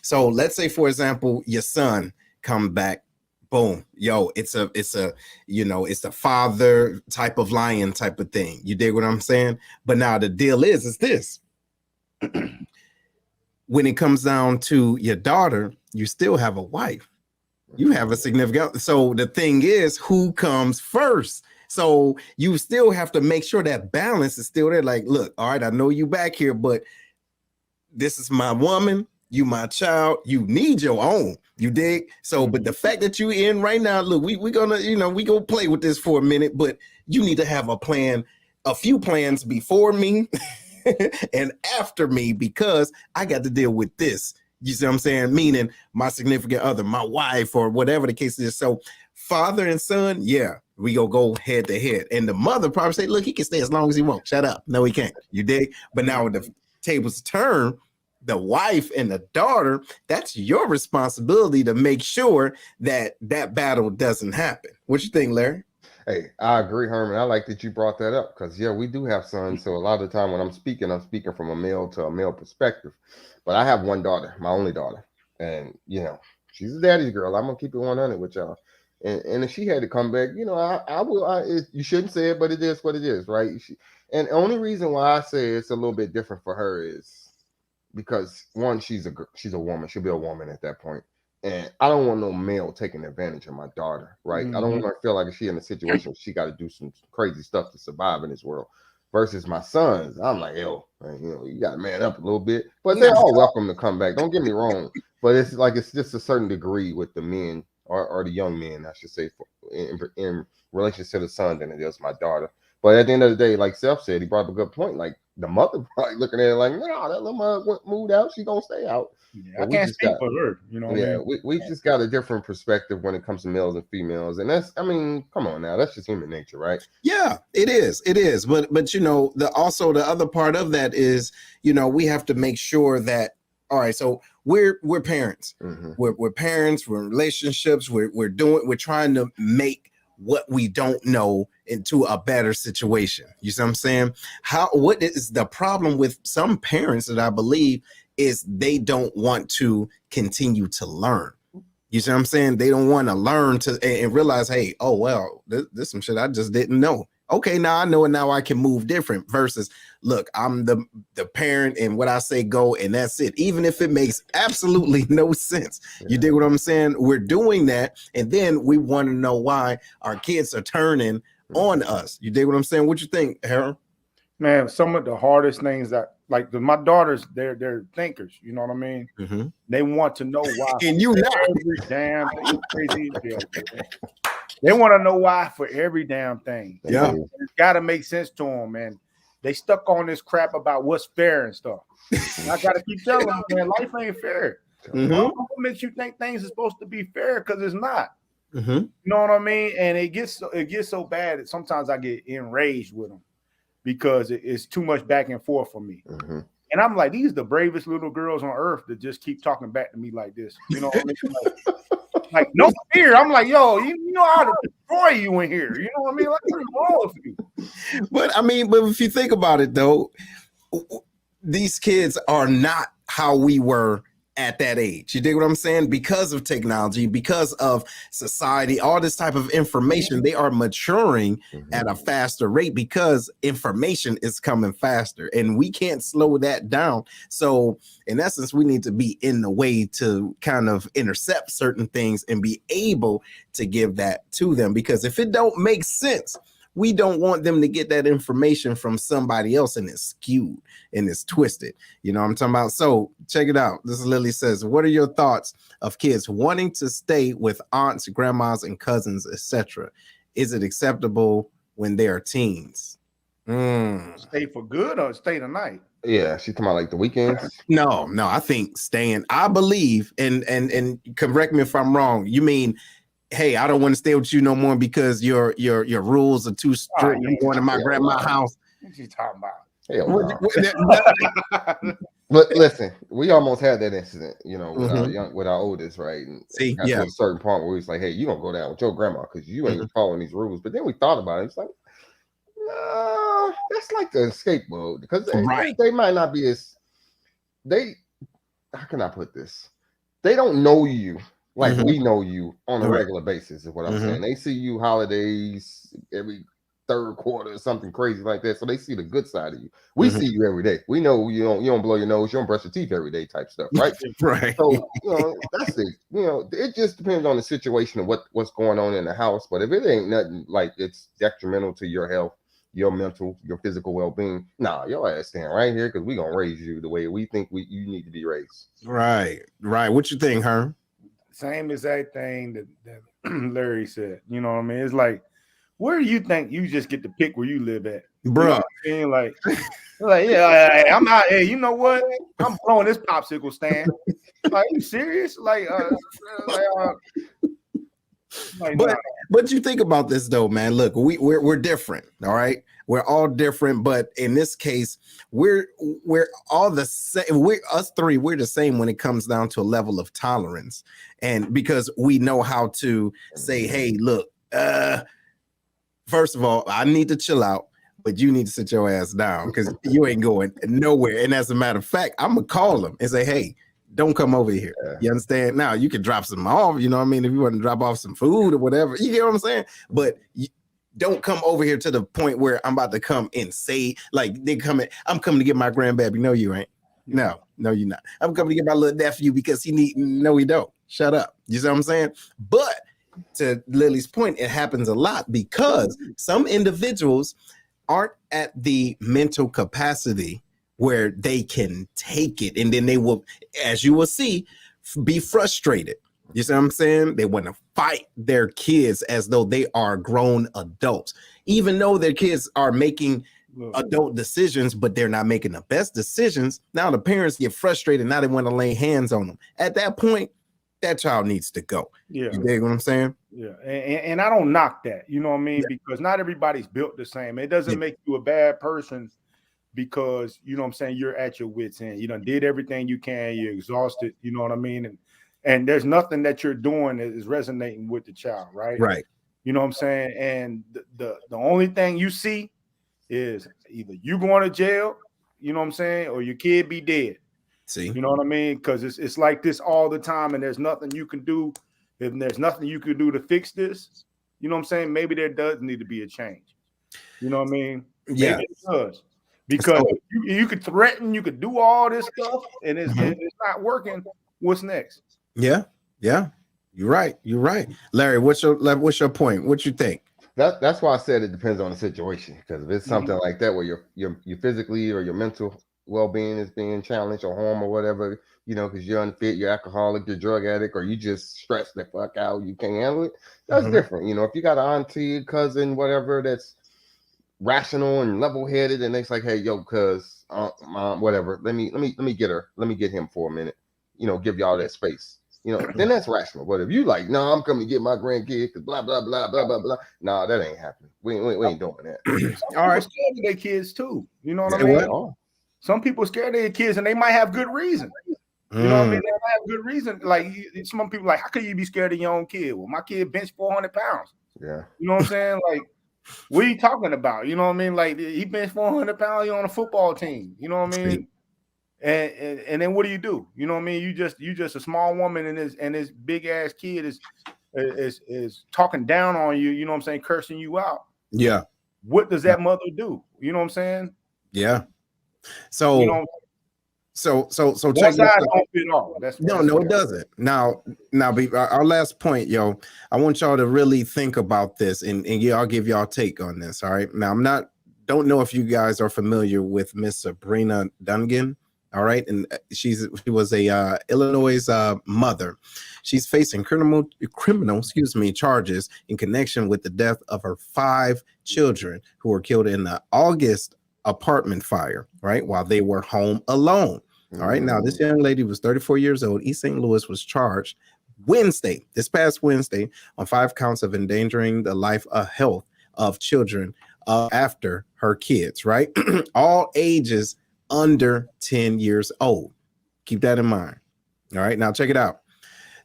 So let's say, for example, your son come back, boom, yo, it's a father type of lion type of thing. You dig what I'm saying? But now the deal is this. When it comes down to your daughter, you still have a wife. You have a significant. So the thing is, who comes first? So you still have to make sure that balance is still there. Like, look, all right, I know you back here, but this is my woman. You my child. You need your own. You dig? So, but the fact that you in right now, look, we gonna, we gonna play with this for a minute, but you need to have a plan, a few plans before me and after me, because I got to deal with this. You see what I'm saying? Meaning my significant other, my wife, or whatever the case is. So father and son, yeah, we go head to head. And the mother probably say, look, he can stay as long as he wants. Shut up. No, he can't. You dig? But now when the tables turn, the wife and the daughter, that's your responsibility to make sure that that battle doesn't happen. What you think, Larry?
Hey, I agree, Herman. I like that you brought that up, because yeah, we do have sons. So a lot of the time when I'm speaking from a male to a male perspective. But I have one daughter, my only daughter, and she's a daddy's girl. I'm gonna keep it 100 with y'all. And if she had to come back, I will. You shouldn't say it, but it is what it is, right? And the only reason why I say it's a little bit different for her is because, one, she's a woman. She'll be a woman at that point. And I don't want no male taking advantage of my daughter, right? I don't want her to feel like she's in a situation where she got to do some crazy stuff to survive in this world. Versus my sons, I'm like, yo, you got to man up a little bit. But they're all welcome to come back. Don't get me wrong. But it's just a certain degree with the men or the young men, I should say, in relation to the son than it is my daughter. But at the end of the day, like Seth said, he brought up a good point. Like the mother probably looking at it like, no, that little mug moved out. She gonna stay out.
Yeah, I can't speak for her. You know what I mean?
We just got a different perspective when it comes to males and females. And that's, I mean, come on now. That's just human nature, right?
Yeah, it is. It is. But you know, the other part of that is, you know, we have to make sure that, all right, so we're parents.
Mm-hmm.
We're parents, we're in relationships, we're trying to make what we don't know into a better situation. You see what I'm saying? What is the problem with some parents that I believe is they don't want to continue to learn. You see what I'm saying? They don't want to learn and realize, hey, oh, well, this some shit I just didn't know. Okay, now I know it. Now I can move different versus, look, I'm the parent and what I say go, and that's it. Even if it makes absolutely no sense. Yeah. You dig what I'm saying? We're doing that, and then we want to know why our kids are turning on us. You dig what I'm saying? What you think, Harold?
Man, some of the hardest things that, like my daughters, they're thinkers. You know what I mean?
Mm-hmm.
They want to know why.
And you know,
every damn thing. Crazy. They want to know why for every damn thing.
Yeah,
it's got to make sense to them, man. They stuck on this crap about what's fair and stuff. And I got to keep telling them, man, life ain't fair.
Mm-hmm.
What makes you think things are supposed to be fair? Because it's not.
Mm-hmm.
You know what I mean? And it gets so bad that sometimes I get enraged with them because it's too much back and forth for me.
Mm-hmm.
And I'm like, these are the bravest little girls on earth that just keep talking back to me like this. You know what I mean? Like no fear. I'm like, yo, you know how to destroy you in here. You know what I mean? Like, what's wrong with you?
But if you think about it, though, these kids are not how we were at that age. You dig what I'm saying? Because of technology, because of society, all this type of information, they are maturing at a faster rate because information is coming faster and we can't slow that down. So in essence, we need to be in the way to kind of intercept certain things and be able to give that to them, because if it don't make sense, we don't want them to get that information from somebody else and it's skewed and it's twisted. You know what I'm talking about? So check it out. This is Lily says, what are your thoughts of kids wanting to stay with aunts, grandmas, and cousins, etc.? Is it acceptable when they are teens?
Stay for good or stay tonight?
Yeah, she's talking about like the weekends.
No, I think staying. I believe, and correct me if I'm wrong. You mean, hey, I don't want to stay with you no more because your rules are too strict. I'm going to my grandma's house.
What you talking about?
Hell no. But listen, we almost had that incident, you know, with our oldest, right? And
see,
got to a certain point where it's like, hey, you gonna go down with your grandma because you ain't following these rules. But then we thought about it. It's like, no, that's like the escape mode because they might not be as how can I put this? They don't know you like we know you on a regular basis, is what I'm saying. They see you holidays every third quarter or something crazy like that. So they see the good side of you. We see you every day. We know you don't blow your nose, you don't brush your teeth every day type stuff, right?
Right.
So that's it. It just depends on the situation of what's going on in the house. But if it ain't nothing like it's detrimental to your health, your mental, your physical well-being, your ass stand right here because we're gonna raise you the way we think you need to be raised.
Right. What you think, Herm?
Same exact thing that Larry said. You know what I mean? It's like, where do you think you just get to pick where you live at,
bro?
You know what I mean? Like yeah, I'm out. Hey, you know what? I'm blowing this popsicle stand. Like, are you serious?
But you think about this though, man. Look, we're different. All right, we're all different. But in this case, we're all the same. Us three, we're the same when it comes down to a level of tolerance, and because we know how to say, hey, look, first of all, I need to chill out, but you need to sit your ass down because you ain't going nowhere. And as a matter of fact, I'm gonna call them and say, hey, don't come over here. You understand? Now you can drop some off, you know what I mean? If you want to drop off some food or whatever, you get what I'm saying? But don't come over here to the point where I'm about to come and say, like, I'm coming to get my grandbaby. No, you ain't. No, you're not. I'm coming to get my little nephew because no, he don't. Shut up. You see what I'm saying? But to Lily's point, it happens a lot because some individuals aren't at the mental capacity where they can take it, and then they will, as you will see, be frustrated. You see what I'm saying? They want to fight their kids as though they are grown adults, even though their kids are making adult decisions, but they're not making the best decisions. Now the parents get frustrated. Now they want to lay hands on them. At that point, that child needs to go.
Yeah.
You dig what I'm saying?
Yeah. And I don't knock that, you know what I mean?
Yeah.
Because not everybody's built the same. It doesn't make you a bad person because, you know what I'm saying, you're at your wits' end. You done did everything you can. You're exhausted, you know what I mean? And there's nothing that you're doing that is resonating with the child, right?
Right.
You know what I'm saying? And the only thing you see is either you going to jail, you know what I'm saying, or your kid be dead.
See,
you know what I mean? Because it's like this all the time, and there's nothing you can do. If there's nothing you can do to fix this, you know what I'm saying? Maybe there does need to be a change. You know what I mean?
Yeah,
maybe it does. Because
So-
you could threaten, you could do all this stuff, and it's not working. What's next?
yeah. You're right. Larry, what's your point? What you think?
That's why I said it depends on the situation. Because if it's something like that where your physically or your mental well-being is being challenged or harm or whatever, you know, because you're unfit, you're alcoholic, you're drug addict, or you just stress the fuck out, you can't handle it. That's different. You know, if you got an auntie, cousin, whatever, that's rational and level-headed, and it's like, hey, yo, cuz mom, whatever, let me get her, let me get him for a minute, you know, give y'all that space, you know, then that's rational. But if you like, no, I'm coming to get my grandkid because blah blah blah blah blah blah, no, that ain't happening. We ain't doing that.
All right.
Scared of their kids too. You know what I
Say
mean?
what?
Oh,
Some people scared of their kids, and they might have good reason. You know what I mean? They might have good reason. Like some people, like, how could you be scared of your own kid? Well, my kid bench 400 pounds.
yeah.
You know what I'm saying? Like, what are you talking about? You know what I mean? Like, he bench 400 pounds. You're on a football team. You know what I mean? And then what do? You know what I mean? You just a small woman, and this big ass kid is talking down on you. You know what I'm saying? Cursing you out.
Yeah.
What does that mother do? You know what I'm saying?
Yeah. So
You know,
so
one
check this
size
out.
don't fit all.
No, it doesn't. Now, our last point, yo, I want y'all to really think about this, and I'll give y'all take on this. All right. Now, don't know if you guys are familiar with Miss Sabrina Dungan. All right, and she was a Illinois mother. She's facing criminal charges in connection with the death of her 5 children who were killed in the August apartment fire, right, while they were home alone. All right, now this young lady was 34 years old. East St. Louis was charged this past Wednesday, on 5 counts of endangering the life or health of children after her kids, right? All ages under 10 years old. Keep that in mind. All right, now check it out.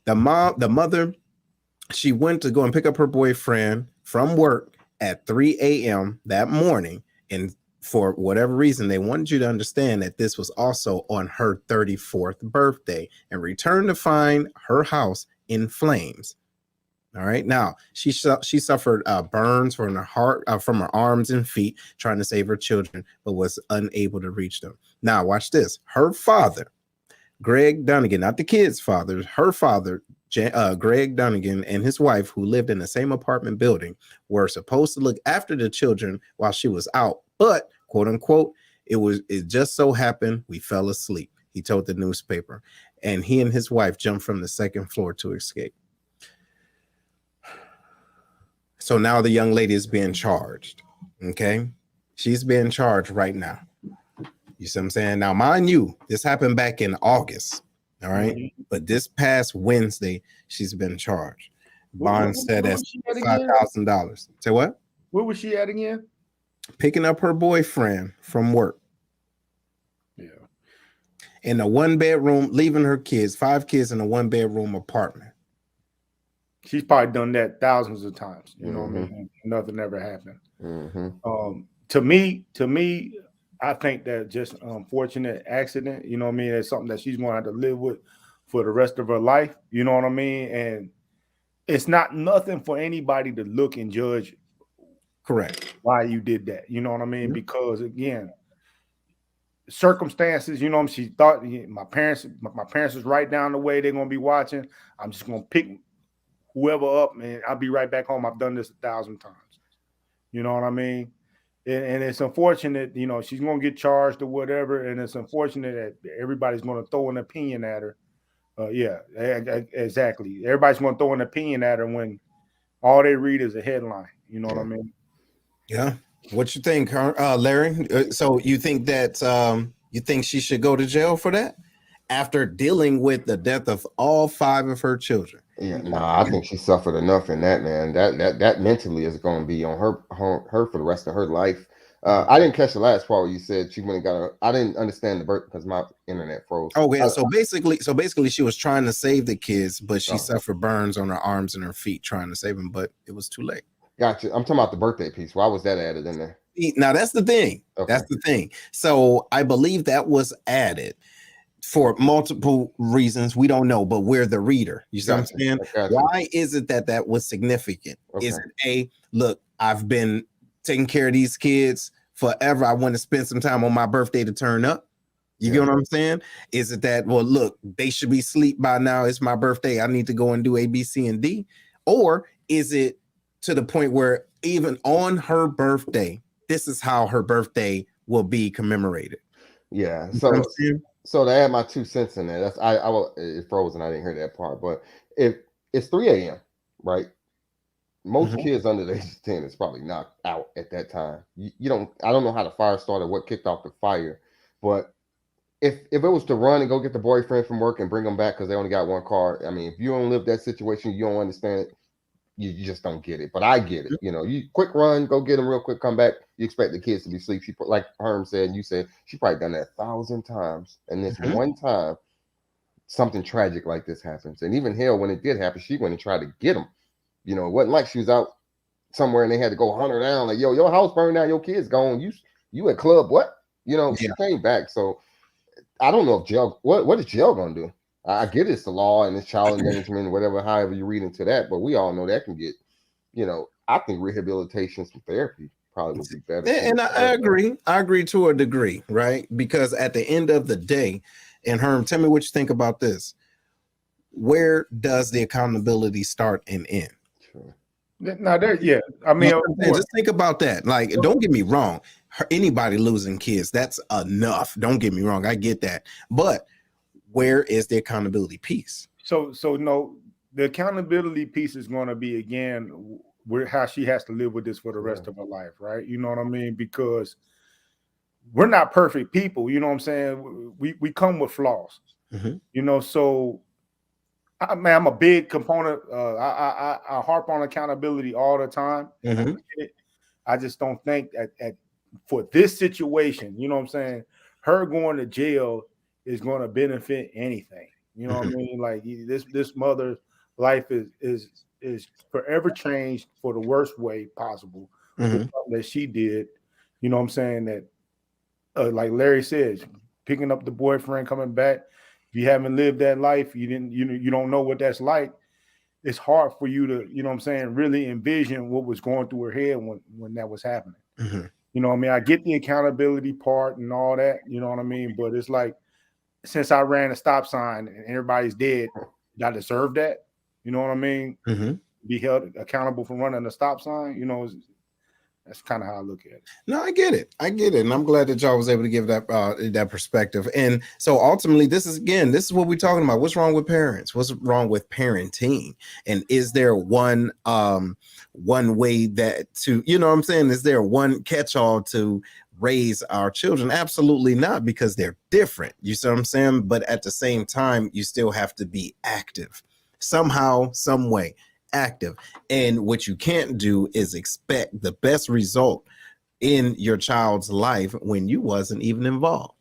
The mother, she went to go and pick up her boyfriend from work at 3 a.m. that morning, and for whatever reason, they wanted you to understand that this was also on her 34th birthday, and returned to find her house in flames. All right. Now she suffered burns from her heart, from her arms and feet, trying to save her children, but was unable to reach them. Now watch this. Her father, Greg Dunnigan, not the kid's father, her father, Greg Dunnigan, and his wife, who lived in the same apartment building, were supposed to look after the children while she was out, but quote unquote, it just so happened we fell asleep, he told the newspaper, and he and his wife jumped from the second floor to escape. So now the young lady is being charged. Okay. She's being charged right now. You see what I'm saying? Now, mind you, this happened back in August. All right. But this past Wednesday, she's been charged. Bond set at $5,000. Say what?
Where was she at again?
Picking up her boyfriend from work.
Yeah.
In a 1-bedroom, leaving her kids, 5 kids in a 1-bedroom apartment.
She's probably done that thousands of times. You know what I mean? Nothing ever happened. To me, I think that just unfortunate accident. You know what I mean? It's something that she's going to have to live with for the rest of her life. You know what I mean? And it's not nothing for anybody to look and judge.
Correct.
Why you did that? You know what I mean? Because again, circumstances. You know, she thought my parents was right down the way. They're going to be watching. I'm just going to pick whoever up, and I'll be right back home. I've done this 1,000 times. You know what I mean? And it's unfortunate, you know, she's going to get charged or whatever. And it's unfortunate that everybody's going to throw an opinion at her Yeah, exactly. Everybody's going to throw an opinion at her when all they read is a headline. You know what I mean?
Yeah. What you think, Larry? So you think that you think she should go to jail for that after dealing with the death of all 5 of her children?
Yeah, nah, I think she suffered enough in that, man. That mentally is going to be on her for the rest of her life. I didn't catch the last part where you said she went and got her. I didn't understand the birth because my internet froze.
Okay, so basically, she was trying to save the kids, but she
Oh.
suffered burns on her arms and her feet trying to save them, but it was too late.
Gotcha. I'm talking about the birthday piece. Why was that added in there?
Now that's the thing.
Okay.
That's the thing. So I believe that was added for multiple reasons. We don't know, but we're the reader. You see what I'm saying?
Gotcha.
Why is it that was significant?
Okay.
Is it look, I've been taking care of these kids forever. I want to spend some time on my birthday to turn up. You get what I'm saying? Is it that, well, look, they should be asleep by now. It's my birthday. I need to go and do A, B, C, and D. Or is it to the point where even on her birthday, this is how her birthday will be commemorated?
Yeah.
You know what I'm saying?
So to add my 2 cents in there, that's it froze and I didn't hear that part. But if it's 3 a.m., right? Most kids under the age of 10 is probably knocked out at that time. I don't know how the fire started, what kicked off the fire, but if it was to run and go get the boyfriend from work and bring them back because they only got one car, I mean, if you don't live that situation, you don't understand it. You just don't get it. But I get it. You know, you quick run, go get them real quick, come back. You expect the kids to be asleep. She, like Herm said, and you said, she probably done that 1,000 times. And this one time, something tragic like this happens. And even hell, when it did happen, she went and tried to get them. You know, it wasn't like she was out somewhere and they had to go hunt her down. Like, yo, your house burned down, your kids gone. You at club, what? You know, she came back. So I don't know if jail, what is jail gonna do? I get it's the law and it's child endangerment, whatever, however you read into that, but we all know that can get, you know, I think rehabilitation, some therapy probably would be better.
And I agree. I agree to a degree, right? Because at the end of the day, and Herm, tell me what you think about this. Where does the accountability start and end?
Sure.
Now, I mean,
just think about that. Like, don't get me wrong. Anybody losing kids, that's enough. Don't get me wrong. I get that. But where is the accountability piece?
So no, the accountability piece is going to be, again, how she has to live with this for the rest of her life, right? You know what I mean? Because we're not perfect people. You know what I'm saying? We come with flaws. You know, so I'm a big component. I harp on accountability all the time. I just don't think that for this situation, you know what I'm saying, her going to jail is going to benefit anything. You know what I mean? Like, this mother's life is forever changed for the worst way possible that she did. You know what I'm saying? That like Larry says, picking up the boyfriend, coming back. If you haven't lived that life, you don't know what that's like. It's hard for you to, you know what I'm saying, really envision what was going through her head when that was happening. You know what I mean? I get the accountability part and all that, you know what I mean? But it's like, since I ran a stop sign and everybody's dead, did I deserve that? You know what I mean? Be held accountable for running a stop sign, you know, that's kind of how I look at it.
No, I get it. And I'm glad that y'all was able to give that perspective. And so ultimately, this is what we're talking about. What's wrong with parents? What's wrong with parenting? And is there one way that to, you know what I'm saying? Is there one catch-all to raise our children? Absolutely not, because they're different. You see what I'm saying? But at the same time, you still have to be active somehow, some way. Active. And what you can't do is expect the best result in your child's life when you wasn't even involved.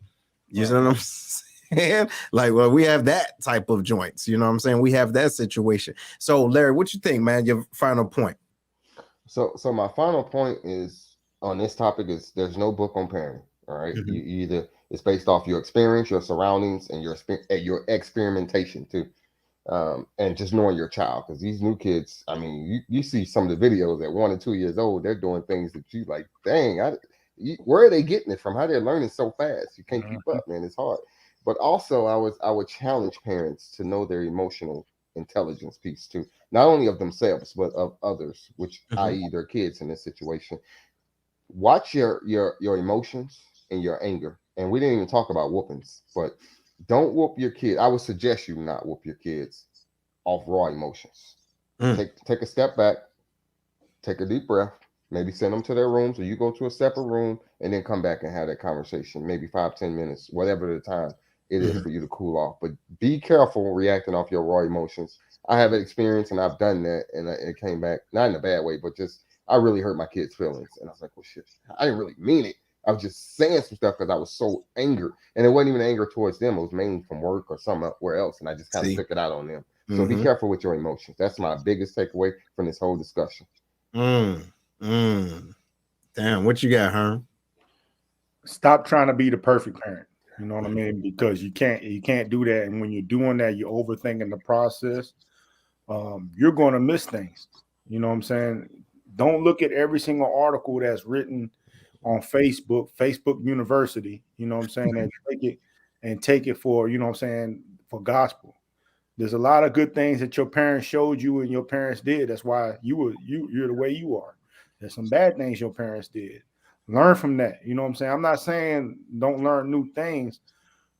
You know what I'm saying? Like, well, we have that type of joints. You know what I'm saying? We have that situation. So, Larry, what you think, man? Your final point.
So my final point is on this topic is there's no book on parenting. All right, you either it's based off your experience, your surroundings, and your experimentation too. And just knowing your child, because these new kids, I mean, you see some of the videos at 1 and 2 years old, they're doing things that you like, dang, where are they getting it from? How they're learning so fast? You can't keep up, man. It's hard. But also, I would challenge parents to know their emotional intelligence piece too, not only of themselves but of others, which i.e. their kids in this situation. Watch your emotions and your anger. And we didn't even talk about whoopings, but don't whoop your kid. I would suggest you not whoop your kids off raw emotions. Take a step back, take a deep breath, maybe send them to their rooms, or you go to a separate room and then come back and have that conversation, maybe 5-10 minutes, whatever the time it is for you to cool off. But be careful reacting off your raw emotions. I have experience and I've done that, and it came back not in a bad way, but just I really hurt my kids' feelings. And I was like, well, shit, I didn't really mean it. I was just saying some stuff because I was so angry, and it wasn't even anger towards them. It was mainly from work or somewhere else, and I just kind of took it out on them. So be careful with your emotions. That's my biggest takeaway from this whole discussion.
Damn, what you got, Herm?
Stop trying to be the perfect parent. You know what I mean? Because you can't do that, and when you're doing that, you're overthinking the process. You're going to miss things. You know what I'm saying? Don't look at every single article that's written on Facebook University, you know what I'm saying, and take it for, you know what I'm saying, for gospel. There's a lot of good things that your parents showed you and your parents did. That's why you're the way you are. There's some bad things your parents did. Learn from that. You know what I'm saying? I'm not saying don't learn new things,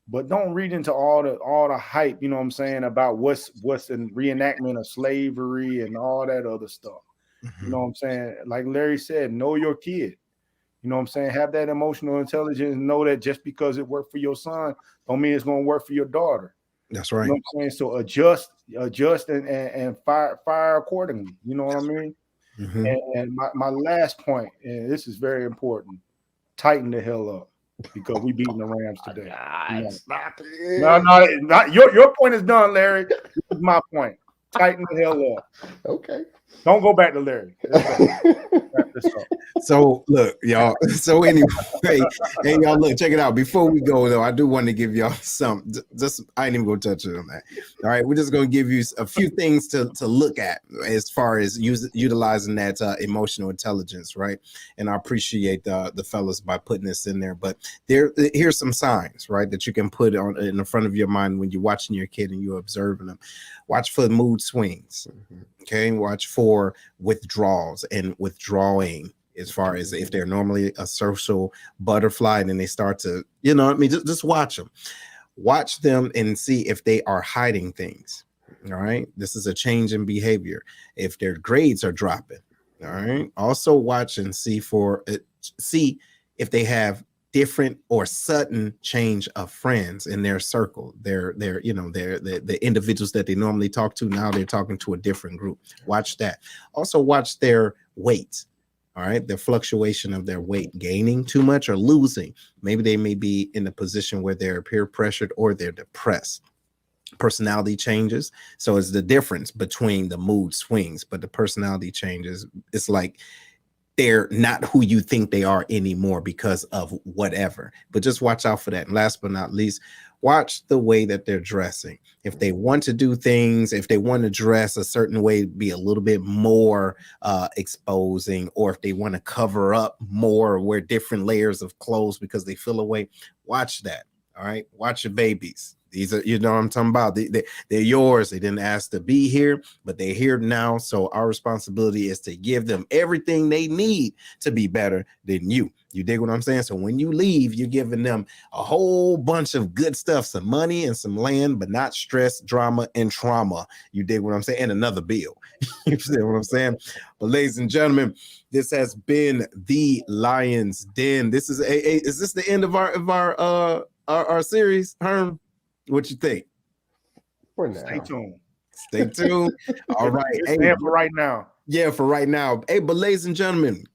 but don't read into all the hype, you know what I'm saying, about what's in reenactment of slavery and all that other stuff. You know what I'm saying? Like Larry said, know your kid. You know what I'm saying? Have that emotional intelligence. Know that just because it worked for your son, don't mean it's going to work for your daughter.
That's right.
You know what I'm saying? So adjust and fire accordingly. You know what I mean? And my last point, and this is very important, tighten the hell up, because we beating the Rams today. No, your point is done, Larry. This is my point. Tighten the hell up.
Okay.
Don't go back to Larry.
So look, y'all. So anyway, hey y'all, look, check it out. Before we go though, I do want to give y'all some. Just I ain't even gonna touch it on that. All right, we're just gonna give you a few things to look at as far as utilizing that emotional intelligence, right? And I appreciate the fellas by putting this in there. But here's some signs, right, that you can put on in the front of your mind when you're watching your kid and you're observing them. Watch for mood swings. Okay, watch for withdrawals and withdrawing, as far as if they're normally a social butterfly and then they start to, you know what I mean, just watch them and see if they are hiding things. All right, this is a change in behavior. If their grades are dropping, all right, also watch and see if they have different or sudden change of friends in their circle. They're the individuals that they normally talk to, now they're talking to a different group. Watch that. Also watch their weight. All right, the fluctuation of their weight, gaining too much or losing. Maybe they may be in a position where they're peer pressured or they're depressed. Personality changes. So it's the difference between the mood swings, but the personality changes. It's like they're not who you think they are anymore because of whatever. But just watch out for that. And last but not least, watch the way that they're dressing. If they want to do things, if they want to dress a certain way, be a little bit more exposing, or if they want to cover up more or wear different layers of clothes because they feel away, watch that. All right. Watch your babies. These are, you know what I'm talking about. They're yours. They didn't ask to be here, but they're here now. So our responsibility is to give them everything they need to be better than you. You dig what I'm saying? So when you leave, you're giving them a whole bunch of good stuff, some money and some land, but not stress, drama, and trauma. You dig what I'm saying? And another bill. You see what I'm saying? But ladies and gentlemen, this has been the Lion's Den. This is is this the end of our series, Herm? What you think?
For now.
Stay tuned.
All right.
Hey, for right now.
Yeah, for right now. Hey, but ladies and gentlemen,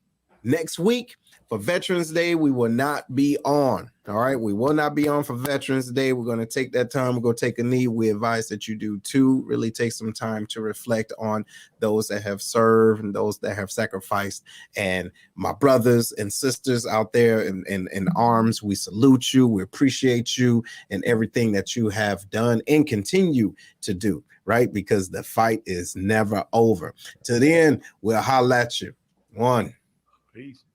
next week for Veterans Day, we will not be on. All right. We will not be on for Veterans Day. We're going to take that time. We're going to take a knee. We advise that you do too. Really take some time to reflect on those that have served and those that have sacrificed. And my brothers and sisters out there in arms, we salute you. We appreciate you and everything that you have done and continue to do, right? Because the fight is never over. To the end, we'll holler at you. One.
Peace.